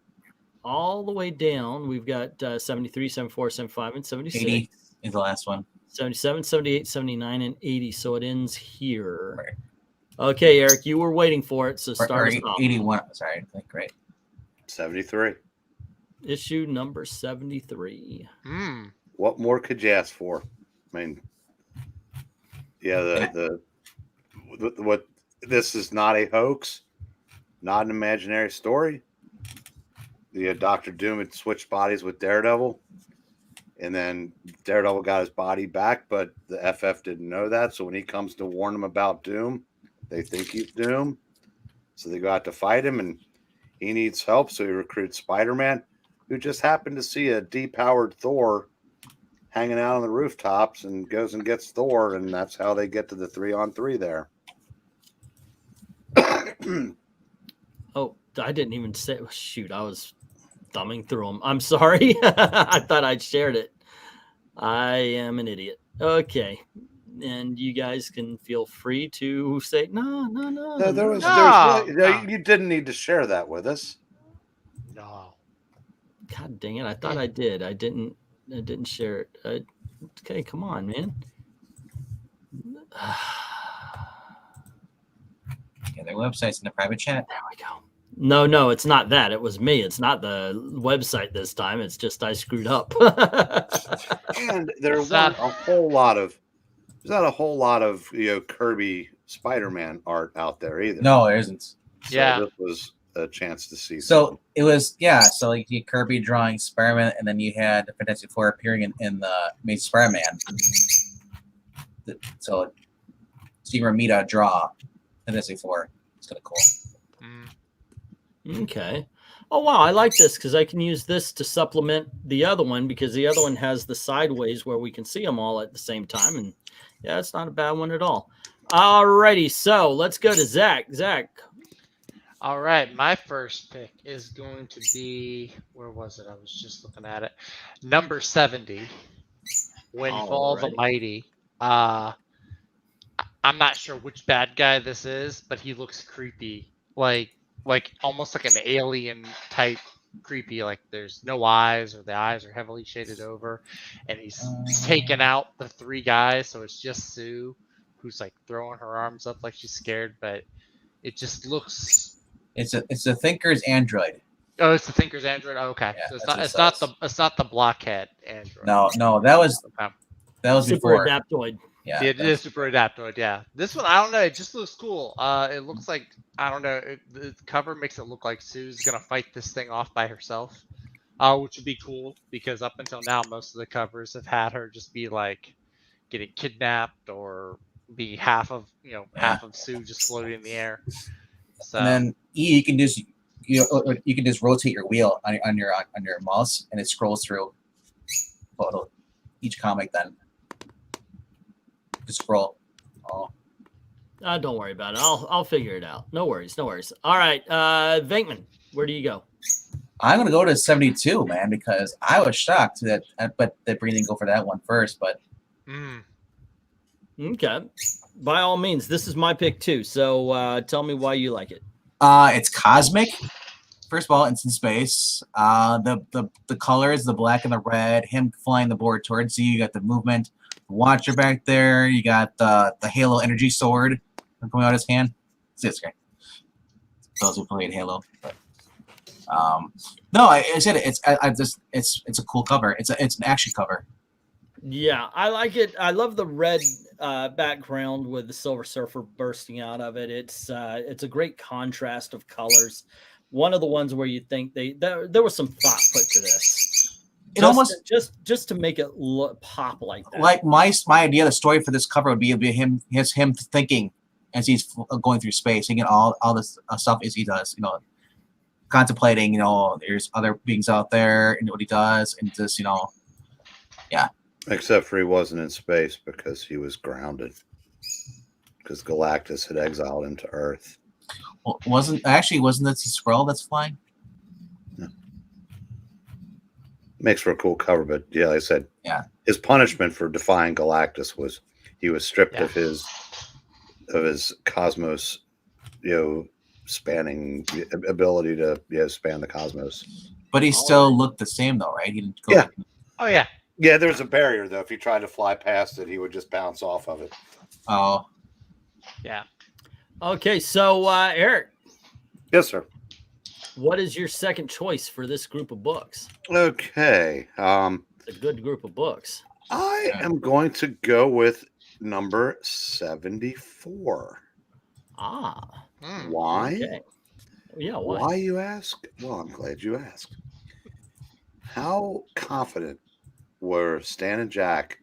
all the way down. We've got 73, 74, 75, and 76.
80 is the last one.
77, 78, 79, and 80. So it ends here. Right. Okay, Eric, you were waiting for it. So start us off.
81. Sorry. Great.
73.
Issue number 73.
What more could you ask for? I mean, yeah, what this is not a hoax, not an imaginary story. The Dr. Doom had switched bodies with Daredevil, and then Daredevil got his body back, but the FF didn't know that. So when he comes to warn them about Doom, they think he's Doom. So they go out to fight him, and he needs help. So he recruits Spider-Man, who just happened to see a depowered Thor hanging out on the rooftops, and goes and gets Thor, and that's how they get to the 3-on-3 there.
Oh, I didn't even say. Shoot, I was thumbing through them. I'm sorry. I thought I'd shared it. I am an idiot. Okay. And you guys can feel free to say, no.
You didn't need to share that with us.
No.
God dang it. I thought I did. I didn't share it. Okay, come on, man.
Yeah, their website's in the private chat.
There we go. No, it's not that. It was me. It's not the website this time. It's just I screwed up.
And there's not a whole lot of Kirby Spider-Man art out there either.
No, there isn't.
So this was a chance to see.
So it was So like you had Kirby drawing Spider-Man, and then you had the Fantastic Four appearing in the Amazing Spider-Man. So seeing Ramita draw Fantastic Four, it's kind of cool.
Okay. Oh wow, I like this because I can use this to supplement the other one because the other one has the sideways where we can see them all at the same time, and yeah, it's not a bad one at all. Alrighty, so let's go to Zach. Zach.
All right, my first pick is going to be, where was it? I was just looking at it. Number 70, Windfall the Mighty. I'm not sure which bad guy this is, but he looks creepy, like almost like an alien type creepy. Like there's no eyes, or the eyes are heavily shaded over, and he's taken out the 3 guys, so it's just Sue who's like throwing her arms up like she's scared, but it just looks. It's
a Thinker's android.
Oh, it's the Thinker's android. Oh, okay,
Yeah,
so it's not the blockhead android.
No, that was
Super
before.
Adaptoid.
Yeah,
it is Super Adaptoid. Yeah, this one I don't know. It just looks cool. It looks like I don't know. The cover makes it look like Sue's gonna fight this thing off by herself, which would be cool because up until now most of the covers have had her just be like getting kidnapped or be half of Sue just floating in the air. So
and then you can just rotate your wheel on your mouse and it scrolls through each comic. Then just scroll. Oh,
don't worry about it. I'll figure it out. No worries. All right, Venkman, where do you go?
I'm gonna go to 72, man, because I was shocked that we didn't go for that one first, but.
Okay. By all means, this is my pick too. So tell me why you like it.
It's cosmic. First of all, it's in space. The colors, the black and the red, him flying the board towards you. You got the movement. The Watcher back there. You got the Halo energy sword coming out of his hand. It's great. Those who played Halo. But, no, I said it. It's a cool cover. It's an action cover.
Yeah, I like it. I love the red background with the Silver Surfer bursting out of it. It's a great contrast of colors. One of the ones where you think there was some thought put to this. Just to make it pop like that.
Like my idea, the story for this cover would be him thinking as he's going through space, thinking all this stuff as he does, contemplating, there's other beings out there and what he does, and just, yeah.
Except for he wasn't in space because he was grounded. Because Galactus had exiled him to Earth.
Well, wasn't that the Skrull that's flying?
Yeah. Makes for a cool cover, but yeah, like I said,
yeah.
His punishment for defying Galactus was he was stripped of his cosmos, spanning ability to span the cosmos.
But he still looked the same though, right? He didn't go.
Yeah.
Oh yeah.
Yeah, there's a barrier though. If he tried to fly past it, he would just bounce off of it.
Oh.
Yeah.
Okay, so Eric.
Yes, sir.
What is your second choice for this group of books?
Okay.
It's a good group of books.
I am going to go with number 74.
Ah.
Why?
Okay. Yeah,
why you ask? Well, I'm glad you asked. How confident were Stan and Jack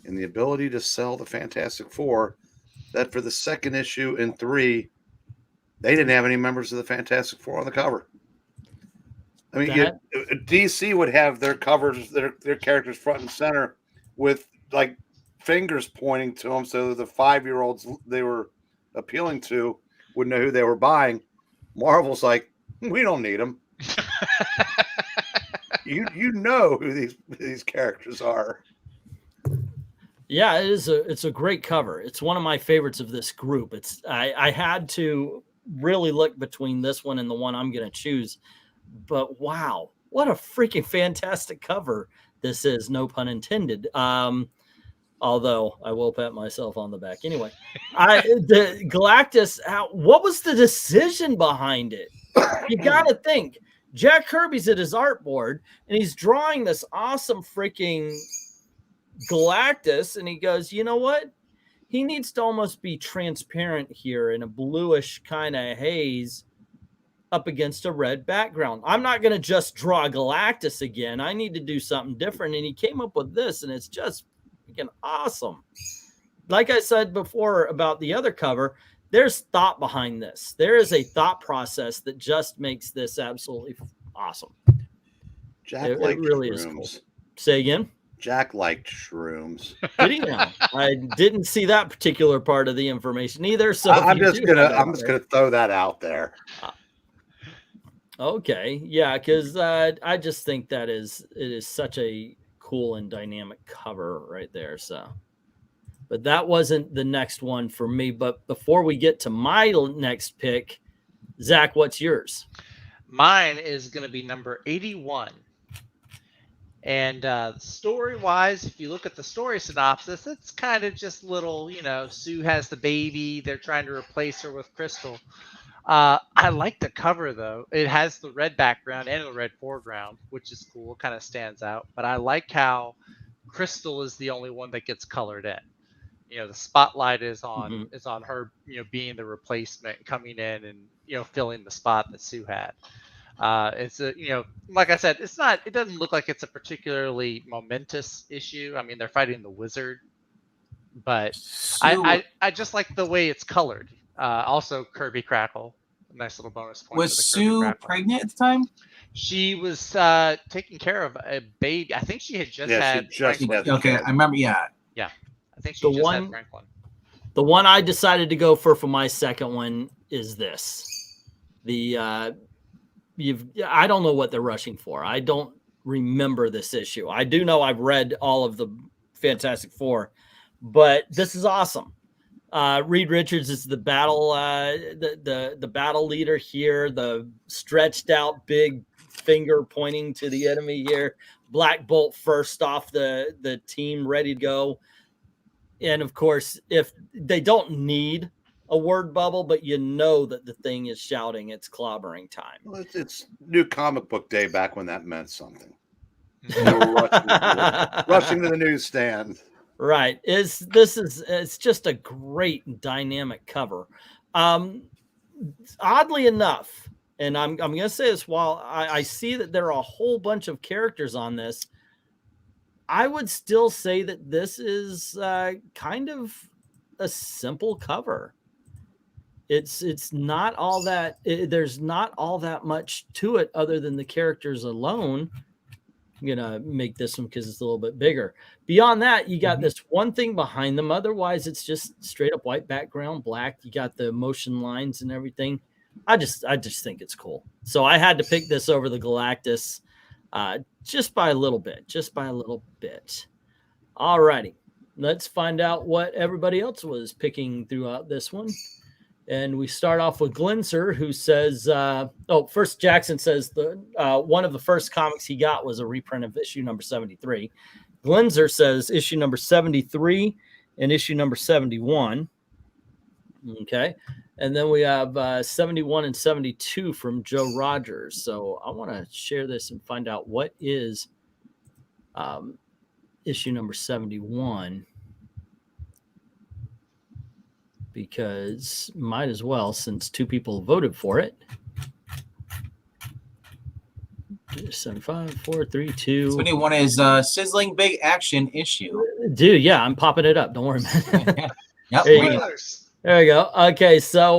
in the ability to sell the Fantastic Four that for the second issue in 3, they didn't have any members of the Fantastic Four on the cover? I mean, DC would have their covers, their characters front and center with like fingers pointing to them, so the 5-year-olds they were appealing to would know who they were buying. Marvel's like, we don't need them. You know who these characters are.
Yeah, it's a great cover. It's one of my favorites of this group. I had to really look between this one and the one I'm going to choose. But wow, what a freaking fantastic cover this is, no pun intended. Although I will pat myself on the back. Anyway, the Galactus, what was the decision behind it? You got to think. Jack Kirby's at his artboard, and he's drawing this awesome freaking Galactus, and he goes, you know what? He needs to almost be transparent here in a bluish kind of haze. up against a red background. I'm not going to just draw Galactus again. I need to do something different. And he came up with this, and it's just freaking awesome. Like I said before about the other cover, there's thought behind this. There is a thought process that just makes this absolutely awesome.
Jack
It really is cool. Say again?
Jack liked shrooms.
Did he now? I didn't see that particular part of the information either. So
I'm just gonna throw that out there.
Okay, yeah, because I just think it is such a cool and dynamic cover right there. So, but that wasn't the next one for me. But before we get to my next pick, Zach, what's yours?
Mine is going to be number 81. And story-wise, if you look at the story synopsis, it's kind of just little, Sue has the baby. They're trying to replace her with Crystal. I like the cover, though. It has the red background and the red foreground, which is cool. It kind of stands out. But I like how Crystal is the only one that gets colored in. The spotlight is on her, being the replacement, coming in and, filling the spot that Sue had. It's like I said, it doesn't look like it's a particularly momentous issue. I mean, they're fighting the wizard, but I just like the way it's colored. Also Kirby Crackle, nice little bonus point.
Was Sue pregnant at the time?
She was taking care of a baby. I think she had just had
Franklin. Okay, I remember. Yeah.
I think she just had Franklin.
The one I decided to go for my second one is this. I don't know what they're rushing for. I don't remember this issue. I do know I've read all of the Fantastic Four, but this is awesome. Reed Richards is the battle the battle leader here, the stretched out big finger pointing to the enemy here. Black Bolt first off the team, ready to go. And of course, if they don't need a word bubble, but that the thing is shouting it's clobbering time.
Well, it's new comic book day back when that meant something. Rushing to the newsstand.
Right. It's just a great dynamic cover. Oddly enough, and I'm going to say this while I see that there are a whole bunch of characters on this, I would still say that this is kind of a simple cover. It's not all that. There's not all that much to it other than the characters alone. I'm gonna make this one because it's a little bit bigger. Beyond that, you got this one thing behind them. Otherwise, it's just straight up white background, black. You got the motion lines and everything. I just think it's cool. So I had to pick this over the Galactus, just by a little bit. All righty, let's find out what everybody else was picking throughout this one. And we start off with Glinzer, who says, first Jackson says one of the first comics he got was a reprint of issue number 73. Glinzer says issue number 73 and issue number 71. Okay. And then we have 71 and 72 from Joe Rogers. So I want to share this and find out what is issue number 71. Because might as well, since two people voted for it. 75, 4, 3, 2.
71 is sizzling big action issue.
Dude, yeah, I'm popping it up. Don't worry about it.
Yep.
There you go. Okay, so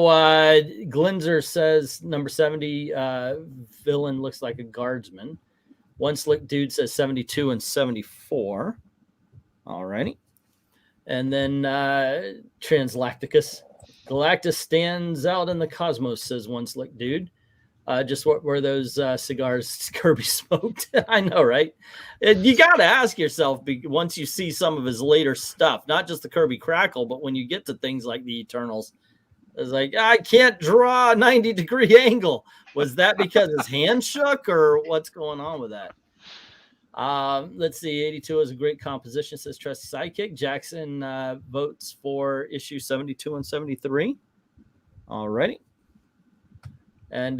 Glinzer says number 70 villain looks like a guardsman. One Slick Dude says 72 and 74. All righty. And then Translacticus. Galactus stands out in the cosmos, says One Slick Dude. Just what were those cigars Kirby smoked? I know, right? You got to ask yourself once you see some of his later stuff, not just the Kirby Crackle, but when you get to things like the Eternals, it's like, I can't draw a 90-degree angle. Was that because his hand shook or what's going on with that? Let's see. 82 is a great composition, says Trusty Sidekick. Jackson votes for issue 72 and 73. All righty. And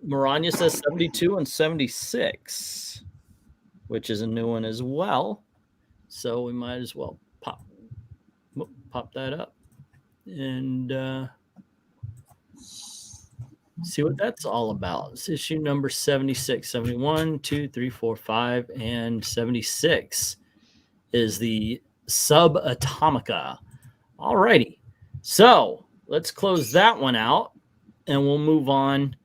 Maranya says 72 and 76, which is a new one as well. So we might as well pop that up. And See what that's all about. It's issue number 76, 71, 2, 3, 4, 5, and 76 is the Subatomica. All righty. So let's close that one out and we'll move on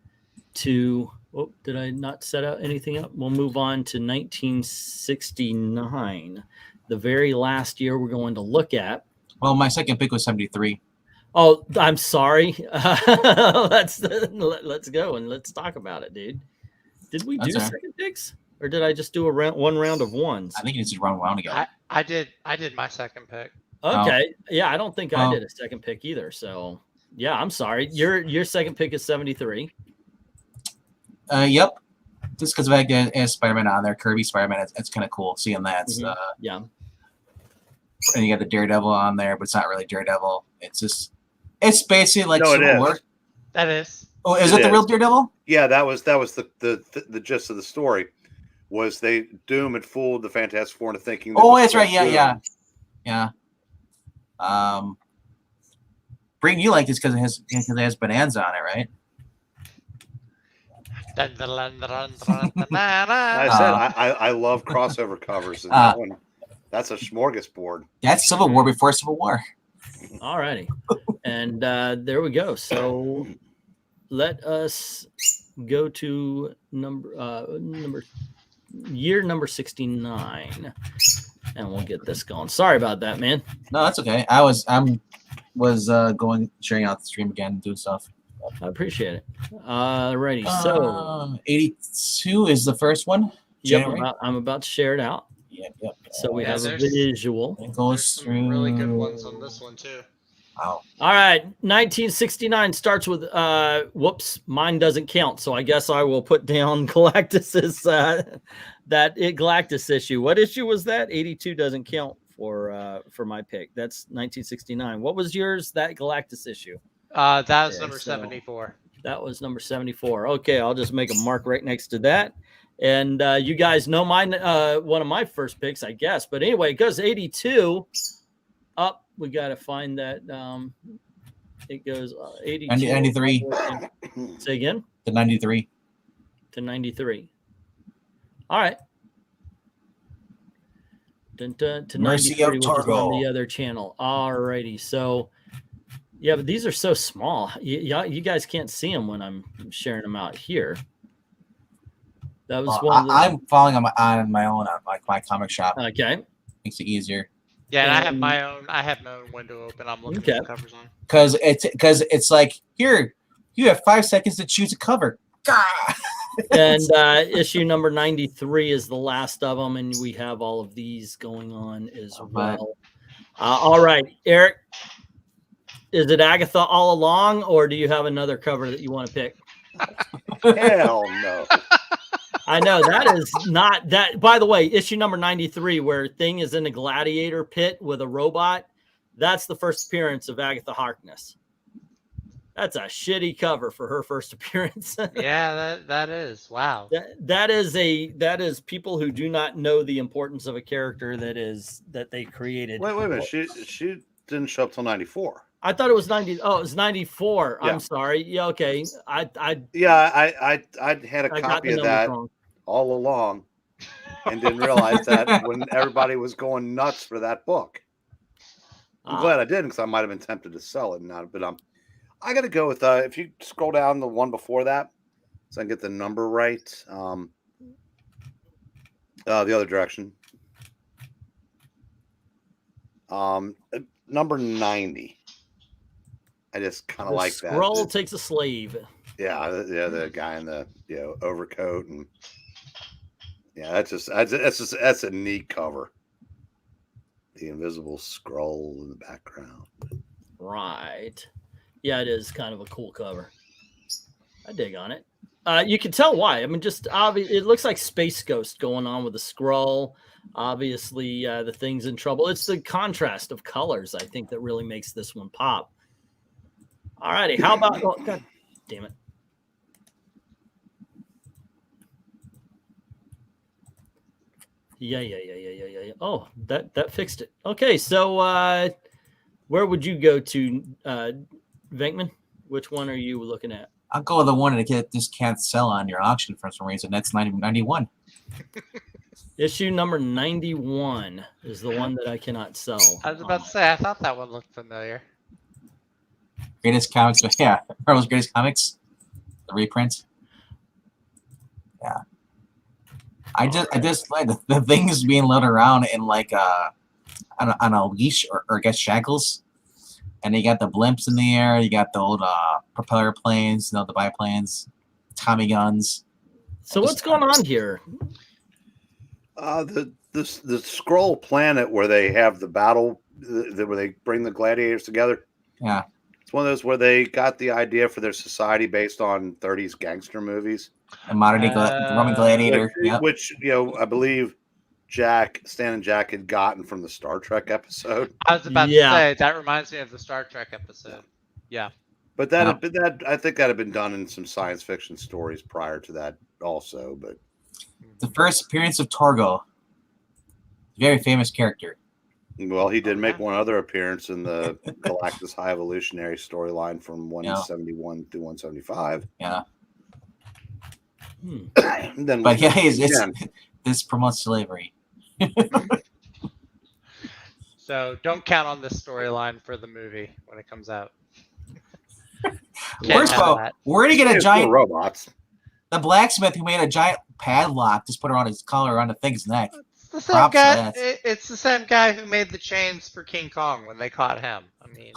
to. Oh, did I not set out anything up? We'll move on to 1969, the very last year we're going to look at.
Well, my second pick was 73.
Oh, I'm sorry. Let's go and let's talk about it, dude. Did we do second picks, or did I just do one round of ones?
I think you just run round again.
I did my second pick.
Okay, yeah, I don't think I did a second pick either. So yeah, I'm sorry. Your second pick is 73.
Yep. Just because I had Spider-Man on there, Kirby Spider-Man, it's kind of cool seeing that.
Yeah.
And you got the Daredevil on there, but it's not really Daredevil. It's basically like
Civil
War.
That is.
Oh, is it the real Daredevil?
Yeah, that was the gist of the story. Was they Doom had fooled the Fantastic Four into thinking?
That's right. Yeah. Breen, you like this because it has Bonanza on it, right?
I said I love crossover covers, and that one, that's a smorgasbord.
That's Civil War before Civil War.
All righty, and there we go. So let us go to year number 69, and we'll get this going. Sorry about that, man.
No, that's okay. I'm going sharing out the stream again and doing stuff.
I appreciate it. Righty. So
82 is the first one.
Yep, I'm about to share it out.
Yep.
So we have a visual.
It goes through.
Really good ones on this one too.
Wow.
All right. 1969 starts with whoops, mine doesn't count. So I guess I will put down Galactus's Galactus issue. What issue was that? 82 doesn't count for my pick. That's 1969. What was yours? That Galactus issue?
That was number 74.
That was number 74. Okay, I'll just make a mark right next to that. And you guys know mine, one of my first picks, I guess. But anyway, it goes 82 up. We got to find that. It goes 82.
93.
Say again?
To 93.
To 93. All right. To
Mercy of
93, which is on the other channel. All righty. So, yeah, but these are so small. You guys can't see them when I'm sharing them out here. That was one.
I'm following on my own, like my comic shop.
Okay.
Makes it easier.
Yeah, and I have my own window open. I'm looking for the covers on.
Because it's like, here, you have 5 seconds to choose a cover.
And issue number 93 is the last of them, and we have all of these going on as well. All right, Eric, is it Agatha all along, or do you have another cover that you want to pick?
Hell no.
I know that is not that. By the way, issue number 93, where Thing is in a gladiator pit with a robot, that's the first appearance of Agatha Harkness. That's a shitty cover for her first appearance.
Yeah, that is. Wow.
That is people who do not know the importance of a character that they created.
Wait a minute. She didn't show up till 94.
I thought it was 90. Oh, it was 94.
Yeah.
I'm sorry. Yeah, okay. I
had a copy of that all along and didn't realize that when everybody was going nuts for that book. I'm glad I didn't, because I might have been tempted to sell it now. But I got to go with if you scroll down the one before that, so I can get the number right. The other direction. Number 90. I just kind of like that.
Scroll takes a slave.
Yeah, the guy in the overcoat, and that's a neat cover. The invisible scroll in the background.
Right. Yeah, it is kind of a cool cover. I dig on it. You can tell why. I mean, just obvious. It looks like Space Ghost going on with the scroll. Obviously, the Thing's in trouble. It's the contrast of colors, I think, that really makes this one pop. All righty. How about? Oh, God damn it. Yeah. Oh, that fixed it. Okay, so where would you go to, Venkman? Which one are you looking at?
I'll go with the one that just can't sell on your auction for some reason. That's 91.
Issue number 91 is the one that I cannot sell.
I was about to say, I thought that one looked familiar.
Greatest Comics, yeah, Marvel's Greatest Comics, the reprint. Yeah, I just like the things being loaded around in like on a leash or I guess shackles, and you got the blimps in the air, you got the old propeller planes, the biplanes, Tommy guns.
So what's going on here?
The scroll planet where they have the battle, where they bring the gladiators together.
Yeah.
It's one of those where they got the idea for their society based on 30s gangster movies.
And modern day Roman Gladiator.
Which, I believe Stan and Jack had gotten from the Star Trek episode.
I was about to say, that reminds me of the Star Trek episode. Yeah.
But I think that had been done in some science fiction stories prior to that also. But
the first appearance of Torgo, very famous character.
Well, he did make one other appearance in the Galactus High Evolutionary storyline from 171 to 175.
Yeah.
Then
but yeah, this promotes slavery.
So don't count on this storyline for the movie when it comes out.
First of all, where did he get a giant
robots?
The blacksmith who made a giant padlock just put it on his collar around the thing's neck.
It's the same guy. It's the same guy who made the chains for King Kong when they caught him. I mean,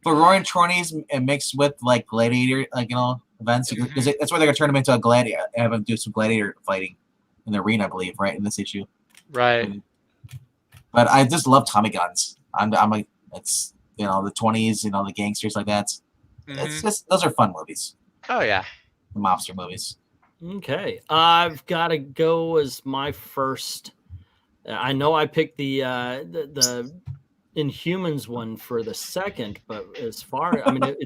but roaring twenties mixed with like gladiator, events. Because that's where they're gonna turn him into a gladiator. Have him do some gladiator fighting in the arena, I believe, right in this issue.
Right.
But I just love Tommy guns. I'm like, it's the 20s, the gangsters like that. It's just those are fun movies.
Oh yeah,
the mobster movies.
Okay, I've got to go as my first. I know I picked the Inhumans one for the second, but as far,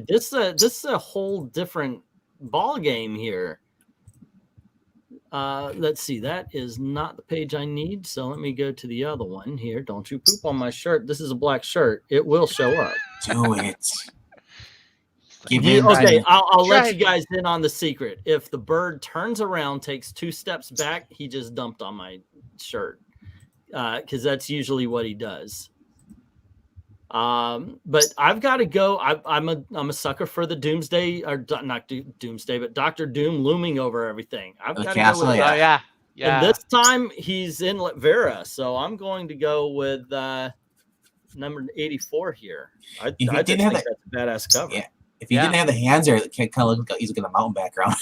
this is a whole different ball game here. Let's see, that is not the page I need, so let me go to the other one here. Don't you poop on my shirt. This is a black shirt. It will show up.
Do it.
Okay, I'll let you guys in on the secret. If the bird turns around, takes 2 steps back, he just dumped on my shirt, because that's usually what he does. But I've got to go. I'm a sucker for the Doomsday, or not Doomsday, but Dr. Doom looming over everything. I've got to go with
yeah.
And this time he's in Vera, so I'm going to go with number 84 here. I think that's a badass cover.
Yeah. If he didn't have the hands there, it kind of look like he's got a mountain background.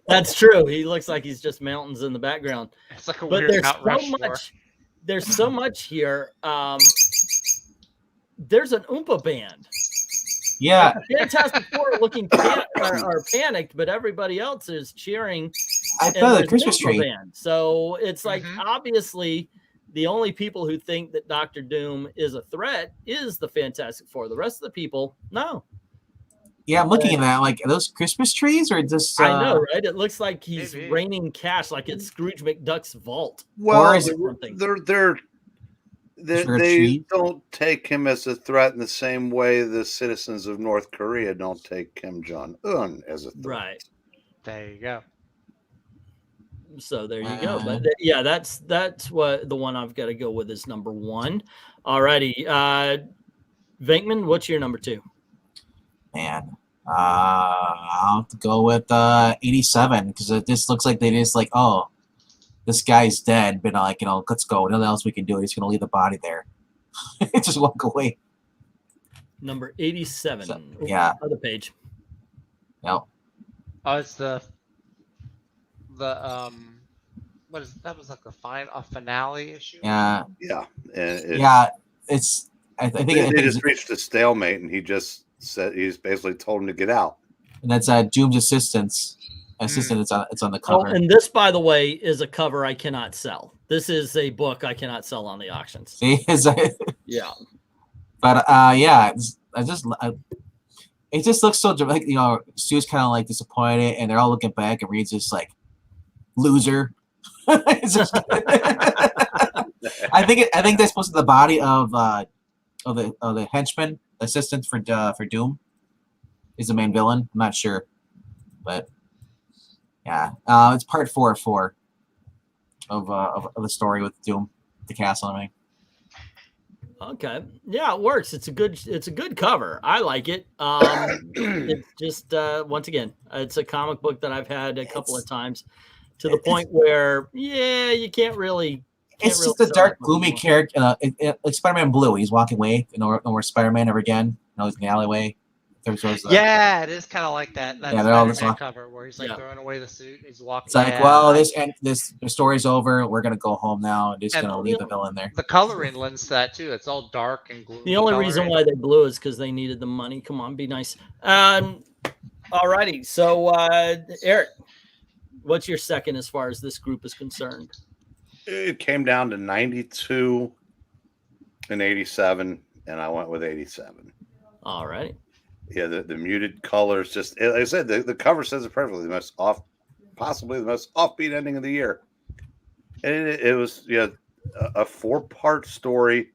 That's true. He looks like he's just mountains in the background.
It's like a weird Mount Rushmore.
There's so much here. There's an Oompa band.
Yeah.
Fantastic Four looking are panicked, but everybody else is cheering.
I thought the Christmas tree.
Band. So it's like obviously the only people who think that Dr. Doom is a threat is the Fantastic Four. The rest of the people, no.
Yeah, I'm looking at that. Like, are those Christmas trees or just?
I know, right? It looks like he's raining cash, like it's Scrooge McDuck's vault.
Well, they don't take him as a threat in the same way the citizens of North Korea don't take Kim Jong-un as a threat.
Right.
There you go.
So there you go. But that's what the one I've got to go with is number 1. Alrighty. Venkman, what's your number 2?
Man, I'll have to go with 87 because it just looks like they just like, oh, this guy's dead, but let's go. Nothing else we can do. He's going to leave the body there. Just walk away.
Number 87.
So, yeah.
Other page.
Yep.
Oh, it's the what is that? Was like a finale issue.
Yeah.
Yeah.
It's. I think
they just reached a stalemate, and he just said he's basically told him to get out.
And that's Doom's assistant. It's on the cover.
Oh, and this, by the way, is a cover I cannot sell. This is a book I cannot sell on the auctions.
See,
yeah.
But it just looks so dramatic. Stu's kind of like disappointed, and they're all looking back, and Reed's just like loser. Just, I think that's supposed to be the body of the henchman assistant for Doom. is the main villain. I'm not sure, but yeah, it's part 4 of the story with Doom, the castle. I mean,
Okay, yeah, it works. It's a good cover. I like it. It's just once again, it's a comic book that I've had a couple of times to the point where you can't really.
It's just a dark, gloomy character. It's Spider-Man Blue. He's walking away. No more Spider-Man ever again. He's in the alleyway.
Yeah, it is kind of like that. That
they're all just
Spider-Man cover where he's like throwing away the suit. He's walking.
It's like, well, the story's over. We're gonna go home now. And just gonna leave the villain there.
The coloring lends to that too. It's all dark and gloomy.
The only reason why they blew is because they needed the money. Come on, be nice. Alrighty, so Eric, what's your second as far as this group is concerned?
It came down to 92 and 87, and I went with 87.
All right.
Yeah, the muted colors, just like I said, the cover says it perfectly. Possibly the most offbeat ending of the year, and it was a 4-part story.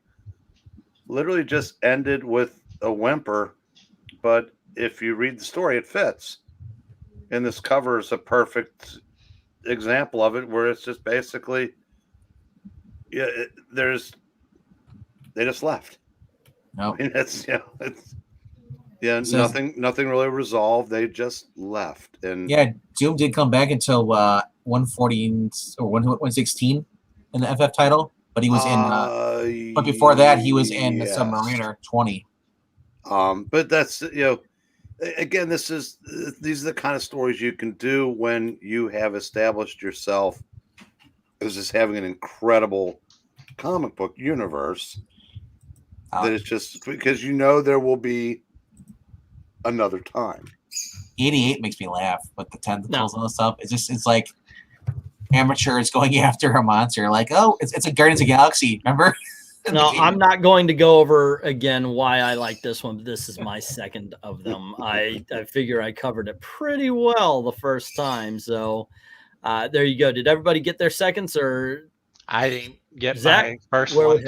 Literally just ended with a whimper, but if you read the story, it fits. And this cover is a perfect example of it, where it's just basically, they just left.
No,
I mean, nothing really resolved. They just left. And
Doom did come back until 140 or 116 in the FF title, but he was in. But before that, he was in the Submariner 20.
But that's again, these are the kind of stories you can do when you have established yourself as just having an incredible comic book universe. That it's just because there will be another time.
88 makes me laugh with the tentacles and stuff. It's like amateurs going after a monster. Like, oh, it's a Guardians of the Galaxy. Remember?
No, I'm not going to go over again why I like this one. But this is my second of them. I figure I covered it pretty well the first time. So there you go. Did everybody get their seconds, or
I didn't get
Zach,
my first one.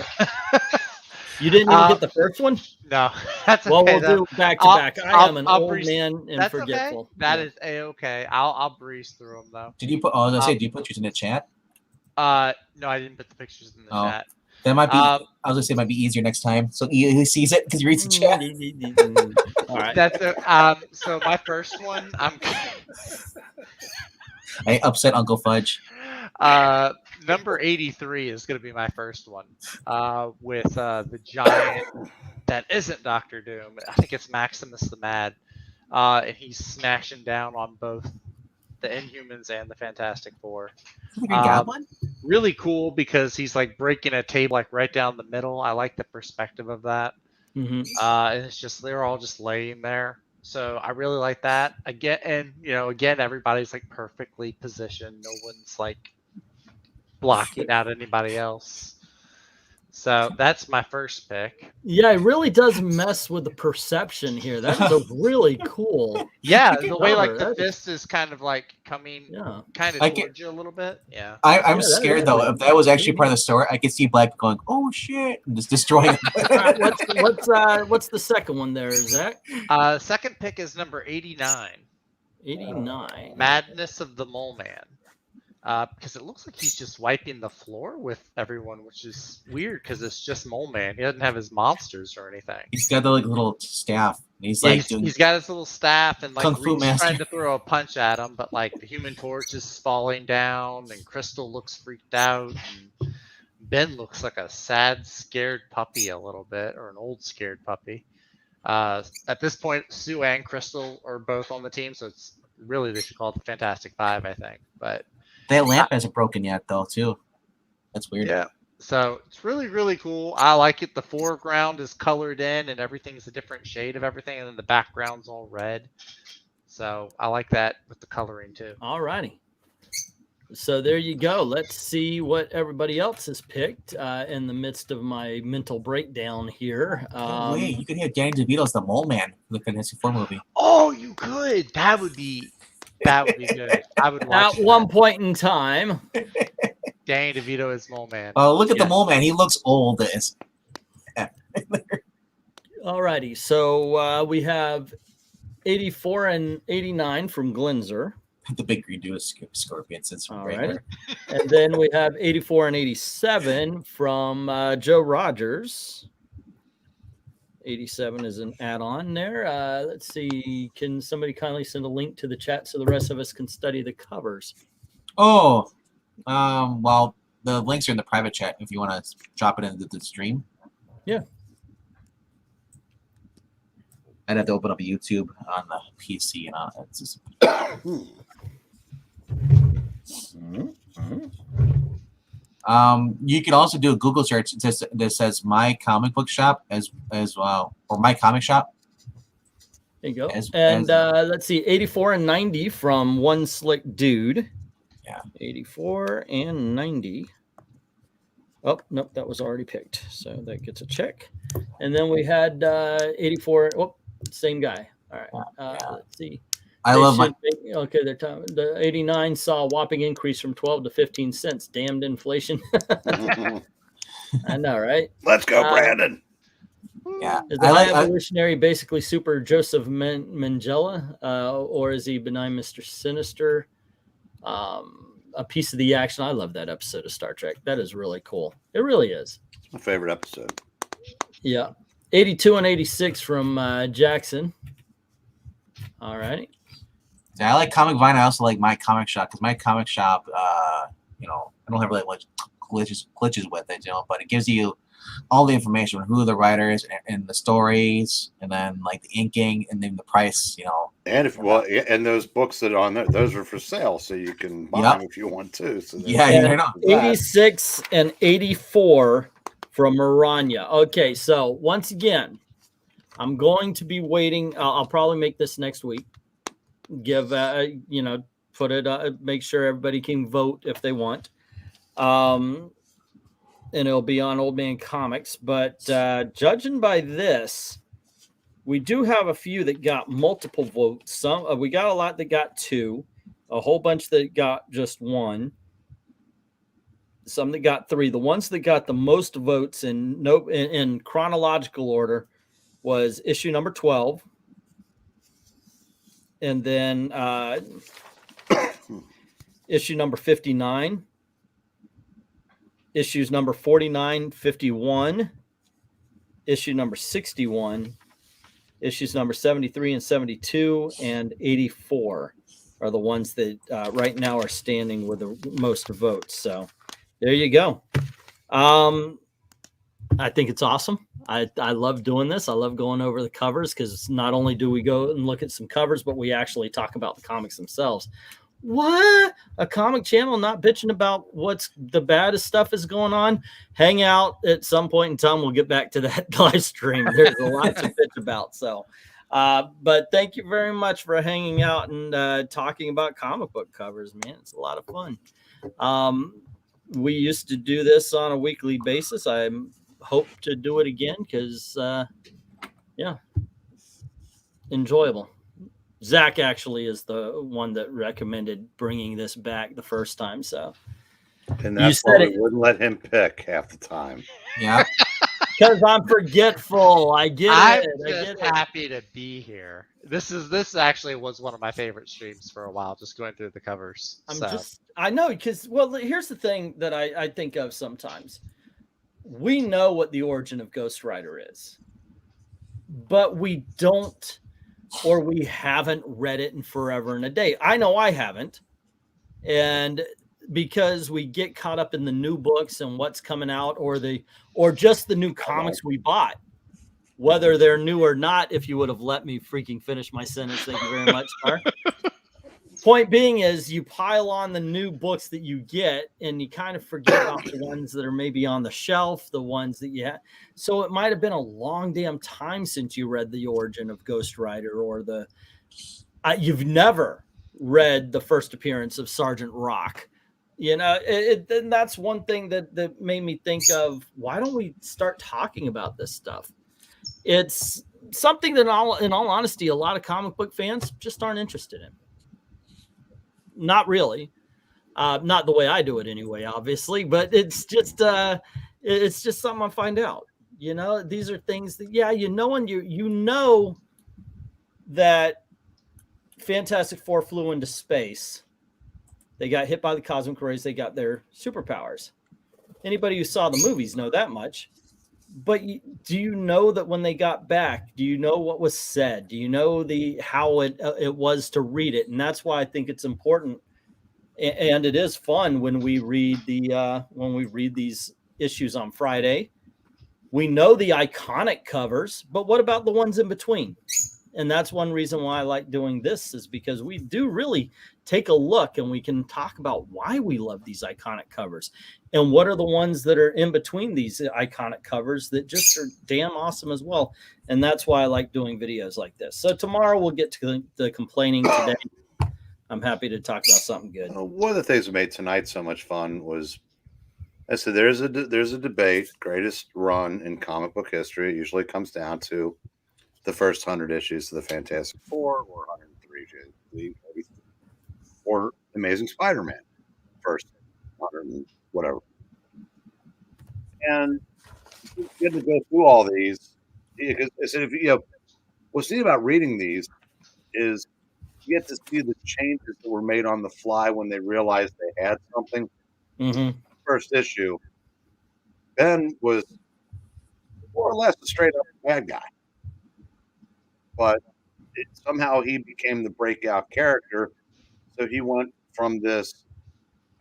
You didn't even get the first one?
No, that's okay.
Well, we'll do back to back. I am an old man and
that's
forgetful.
Okay. That is a-okay. I'll breeze through them though.
Did you put? I was gonna say, did you put yours in the chat?
No, I didn't put the pictures in the chat.
That might be. I was gonna say it might be easier next time, so he sees it because he reads the chat.
All right.
That's so my first one.
I upset Uncle Fudge.
Number 83 is going to be my first one, with the giant that isn't Doctor Doom. I think it's Maximus the Mad, and he's smashing down on both the Inhumans and the Fantastic Four. Really cool because he's like breaking a table like right down the middle. I like the perspective of that.
Mm-hmm.
And it's just they're all just laying there. So I really like that. Again, everybody's like perfectly positioned. No one's like blocking out anybody else. So that's my first pick.
Yeah, it really does mess with the perception here. That is a really cool.
Yeah, the way like the fist is kind of like coming kind of towards you a little bit. Yeah.
I'm scared though. If that was actually part of the story, I could see Black going, "Oh shit," and just destroying it.
What's the second one there, Zach?
Second pick is number 89.
89.
Madness of the Mole Man. Because it looks like he's just wiping the floor with everyone, which is weird because it's just Mole Man. He doesn't have his monsters or anything.
He's got the little staff.
He's got his little staff and like Reed's trying to throw a punch at him, but like the Human Torch is falling down and Crystal looks freaked out. And Ben looks like a sad, scared puppy a little bit, or an old scared puppy. At this point, Sue and Crystal are both on the team, so it's really they should call it the Fantastic Five, I think. But
that lamp hasn't broken yet, though, too. That's weird.
Yeah. So it's really, really cool. I like it. The foreground is colored in and everything's a different shade of everything. And then the background's all red. So I like that with the coloring, too.
All righty. So there you go. Let's see what everybody else has picked in the midst of my mental breakdown here.
Wait, you could have Danny DeVito as the Mole Man in the Fantastic Four movie.
Oh, you could. That would be good. I would watch
at one point in time.
Danny DeVito is Mole Man.
Oh, look at the Mole Man. He looks old. As
All righty. So we have 84 and 89 from Glenzer.
The big green dude is Scorpion since
All
right
right.
there.
And then we have 84 and 87 from Joe Rogers. 87 is an add-on there. Let's see. Can somebody kindly send a link to the chat so the rest of us can study the covers?
Oh, well, the links are in the private chat if you want to drop it into the stream.
Yeah.
I'd have to open up YouTube on the PC and all that. It's just... You can also do a Google search that says "My Comic Book Shop" as well, or "My Comic Shop."
There you go. Let's see, 84 and 90 from One Slick Dude.
Yeah.
84 and 90. Oh, nope, that was already picked. So that gets a check. And then we had 84. Oh, same guy. All right. Let's see. Okay, they're talking. The 89 saw a whopping increase from 12 to 15 cents. Damned inflation. I know, right?
Let's go, Brandon.
Yeah.
Is the high evolutionary basically super Joseph Mengele, or is he benign Mr. Sinister? A piece of the action. I love that episode of Star Trek. That is really cool. It really is.
It's my favorite episode.
Yeah. 82 and 86 from Jackson. All right.
Yeah, I like Comic Vine. I also like My Comic Shop because My Comic Shop, I don't have really much glitches with it, but it gives you all the information on who the writers and the stories, and then like the inking, and then the price,
And and those books that are on there, those are for sale, so you can buy them if you want to. So
they're not
86 and 84 from Maranya. Okay, so once again, I'm going to be waiting. I'll probably make this next week. Give put it. Make sure everybody can vote if they want. And it'll be on Old Man Comics. But judging by this, we do have a few that got multiple votes. Some we got a lot that got 2, a whole bunch that got just 1, some that got 3. The ones that got the most votes in chronological order was issue number 12, and then issue number 59. Issues number 49, 51, issue number 61, issues number 73 and 72, and 84 are the ones that right now are standing with the most votes. So there you go. I think it's awesome. I love doing this. I love going over the covers because not only do we go and look at some covers, but we actually talk about the comics themselves. What? A comic channel not bitching about what's the baddest stuff is going on? Hang out at some point in time. We'll get back to that live stream. There's a lot to bitch about. So, but thank you very much for hanging out and talking about comic book covers, man. It's a lot of fun. We used to do this on a weekly basis. I hope to do it again because, enjoyable. Zach actually is the one that recommended bringing this back the first time. So,
and that's why we wouldn't let him pick half the time.
Yeah,
because I'm forgetful. I get it.
I'm just happy to be here. This actually was one of my favorite streams for a while. Just going through the covers.
I know because here's the thing that I think of sometimes. We know what the origin of Ghost Rider is, but we don't. Or we haven't read it in forever and a day. I know I haven't. And because we get caught up in the new books and what's coming out or just the new comics we bought, whether they're new or not, if you would have let me freaking finish my sentence. Thank you very much, sir. Point being is you pile on the new books that you get and you kind of forget about the ones that are maybe on the shelf, the ones that you have. So it might have been a long damn time since you read the origin of Ghost Rider or you've never read the first appearance of Sergeant Rock. And that's one thing that made me think of, why don't we start talking about this stuff? It's something that in all honesty, a lot of comic book fans just aren't interested in. Not really. Not the way I do it anyway, obviously, but it's just something I find out. These are things that, and you know that Fantastic Four flew into space, they got hit by the cosmic rays, they got their superpowers. Anybody who saw the movies know that much. But do you know that when they got back, do you know what was said? Do you know how it was to read it? And that's why I think it's important, and it is fun when we read these issues on Friday. We know the iconic covers, but what about the ones in between? And that's one reason why I like doing this, is because we do really take a look and we can talk about why we love these iconic covers and what are the ones that are in between these iconic covers that just are damn awesome as well. And that's why I like doing videos like this. So tomorrow we'll get to the complaining. Today I'm happy to talk about something good.
One of the things that made tonight so much fun was, I said, there's a debate, greatest run in comic book history. It usually comes down to the first 100 issues of the Fantastic Four, or 103, or Amazing Spider-Man, first 100 and whatever. And you get to go through all these, because I said, what's neat about reading these is you get to see the changes that were made on the fly when they realized they had something.
Mm-hmm.
First issue, Ben was more or less a straight up bad guy, but somehow he became the breakout character. So he went from this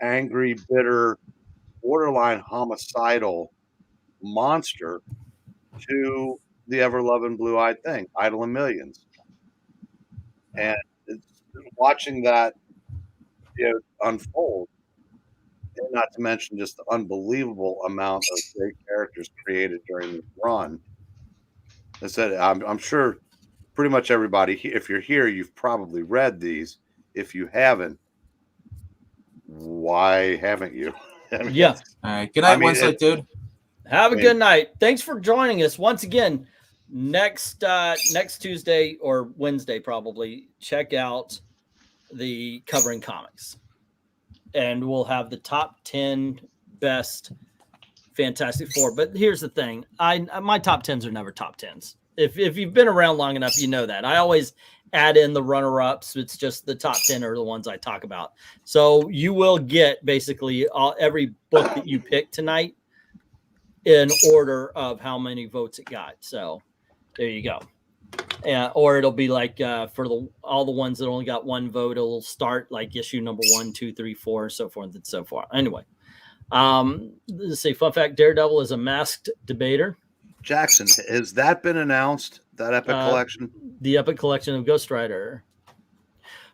angry, bitter, borderline homicidal monster to the ever-loving blue-eyed thing, idling millions. And it's watching that unfold, and not to mention just the unbelievable amount of great characters created during this run. I said, I'm sure pretty much everybody, if you're here, you've probably read these. If you haven't, why haven't you? I mean,
Yeah.
All right. Good night, Winslet, dude.
Have a good night. Thanks for joining us once again. Next Tuesday or Wednesday, probably, check out the Covering Comics, and we'll have the top 10 best Fantastic Four. But here's the thing: my top 10s are never top 10s. If you've been around long enough, you know that. I always add in the runner-ups. It's just the top 10 are the ones I talk about. So you will get basically every book that you pick tonight in order of how many votes it got. So there you go. Or it'll be like for all the ones that only got one vote, it'll start like issue number 1, 2, 3, 4, so forth and so forth. Anyway, let's say fun fact: Daredevil is a masked debater.
Jackson, has that been announced? That Epic collection?
The Epic collection of Ghost Rider.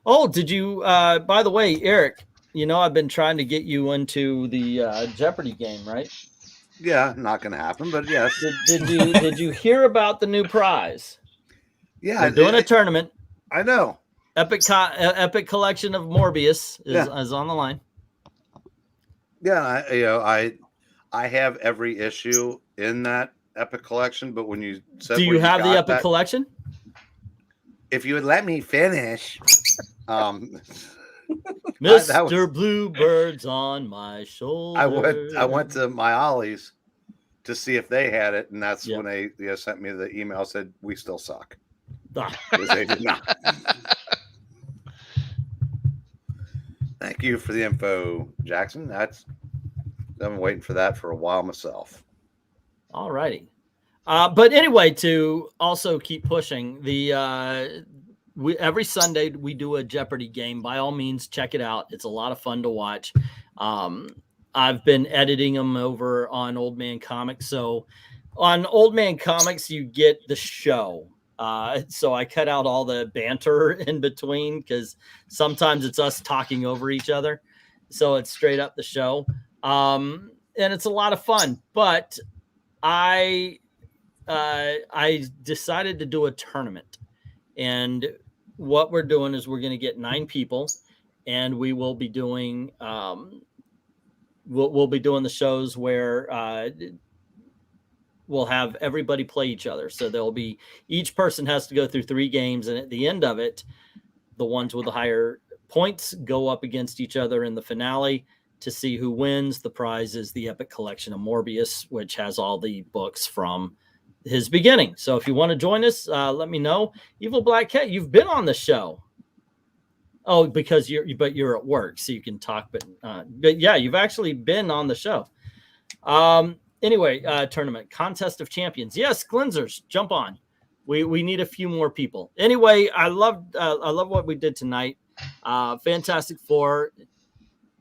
Oh, did you? By the way, Eric, I've been trying to get you into the Jeopardy game, right?
Yeah, not going to happen, but yes.
Did you hear about the new prize?
Yeah,
they're doing a tournament.
I know.
Epic collection of Morbius is on the line.
Yeah, I have every issue in that Epic collection, but when you said,
do you have the Epic collection?
If you would let me finish,
Mr. Bluebird's on my shoulder.
I went to my Ollie's to see if they had it, and that's when they sent me the email, said we still suck. Because they did not. Thank you for the info, Jackson. I've been waiting for that for a while myself.
All righty. But anyway, to also keep pushing, every Sunday we do a Jeopardy game. By all means, check it out. It's a lot of fun to watch. I've been editing them over on Old Man Comics. So on Old Man Comics, you get the show. So I cut out all the banter in between because sometimes it's us talking over each other. So it's straight up the show. And it's a lot of fun. But I decided to do a tournament. And what we're doing is we're going to get 9 people, and we will be doing we'll be doing the shows where we'll have everybody play each other. So there'll be, each person has to go through 3 games, and at the end of it, the ones with the higher points go up against each other in the finale to see who wins. The prize is the Epic collection of Morbius, which has all the books from his beginning. So if you want to join us, let me know. Evil Black Cat, you've been on the show. Oh, because you're at work, so you can talk. But yeah, you've actually been on the show. Anyway, tournament contest of champions. Yes, Glinzers, jump on. We need a few more people. Anyway, I love what we did tonight. Fantastic Four,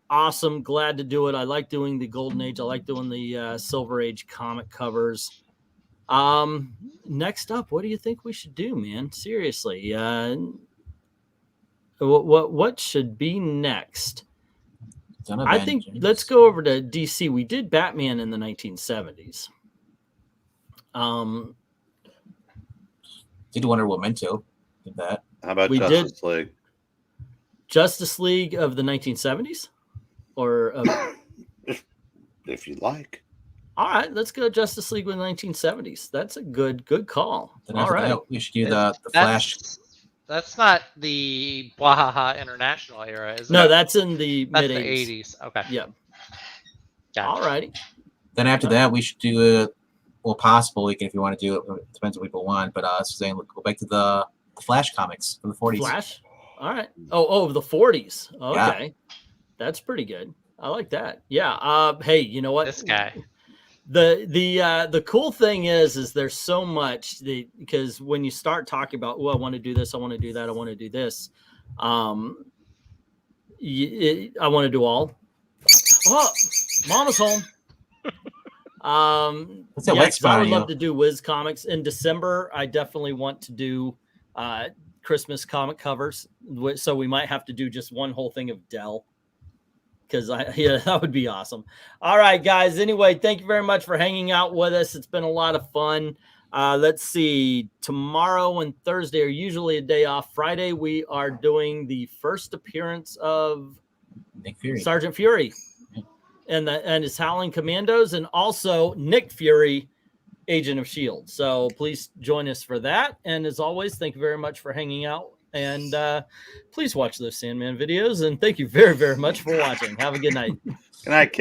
awesome. Glad to do it. I like doing the Golden Age. I like doing the Silver Age comic covers. Next up, what do you think we should do, man? Seriously, what should be next? I think let's go over to DC. We did Batman in the 1970s.
Did Wonder Woman too? Did that?
How about
We
Justice League?
Justice League of the 1970s, or
If you like.
all right, let's go Justice League with the 1970s. That's a good call.
Then
All
after
right,
that, we should do the Flash.
That's not the Wahaha International era, is it?
no, that's in the
That's
mid
the
80s.
80s. Okay.
Yeah.
Gotcha.
All righty.
Then after that, we should do well, possible weekend if you want to do it. It depends what people want. But saying go back to the Flash comics from the 40s.
Flash. All right. Oh, the 40s. Okay,
Yeah.
That's pretty good. I like that. Yeah. Hey, you know what?
This guy.
The cool thing is there's so much because when you start talking about, I want to do this, I want to do that, I want to do this, I want to do all. Oh, Mama's home.
What's that
Yeah,
wet
'cause
spot
I
on
would
you?
love to do Wiz Comics in December. I definitely want to do Christmas comic covers, so we might have to do just one whole thing of Dell. Because that would be awesome. All right, guys. Anyway, thank you very much for hanging out with us. It's been a lot of fun. Let's see. Tomorrow and Thursday are usually a day off. Friday, we are doing the first appearance of
Nick Fury.
Sergeant Fury and his Howling Commandos, and also Nick Fury, Agent of S.H.I.E.L.D. So please join us for that. And as always, thank you very much for hanging out. And please watch those Sandman videos. And thank you very, very much for watching. Have a good night.
Good night, kids.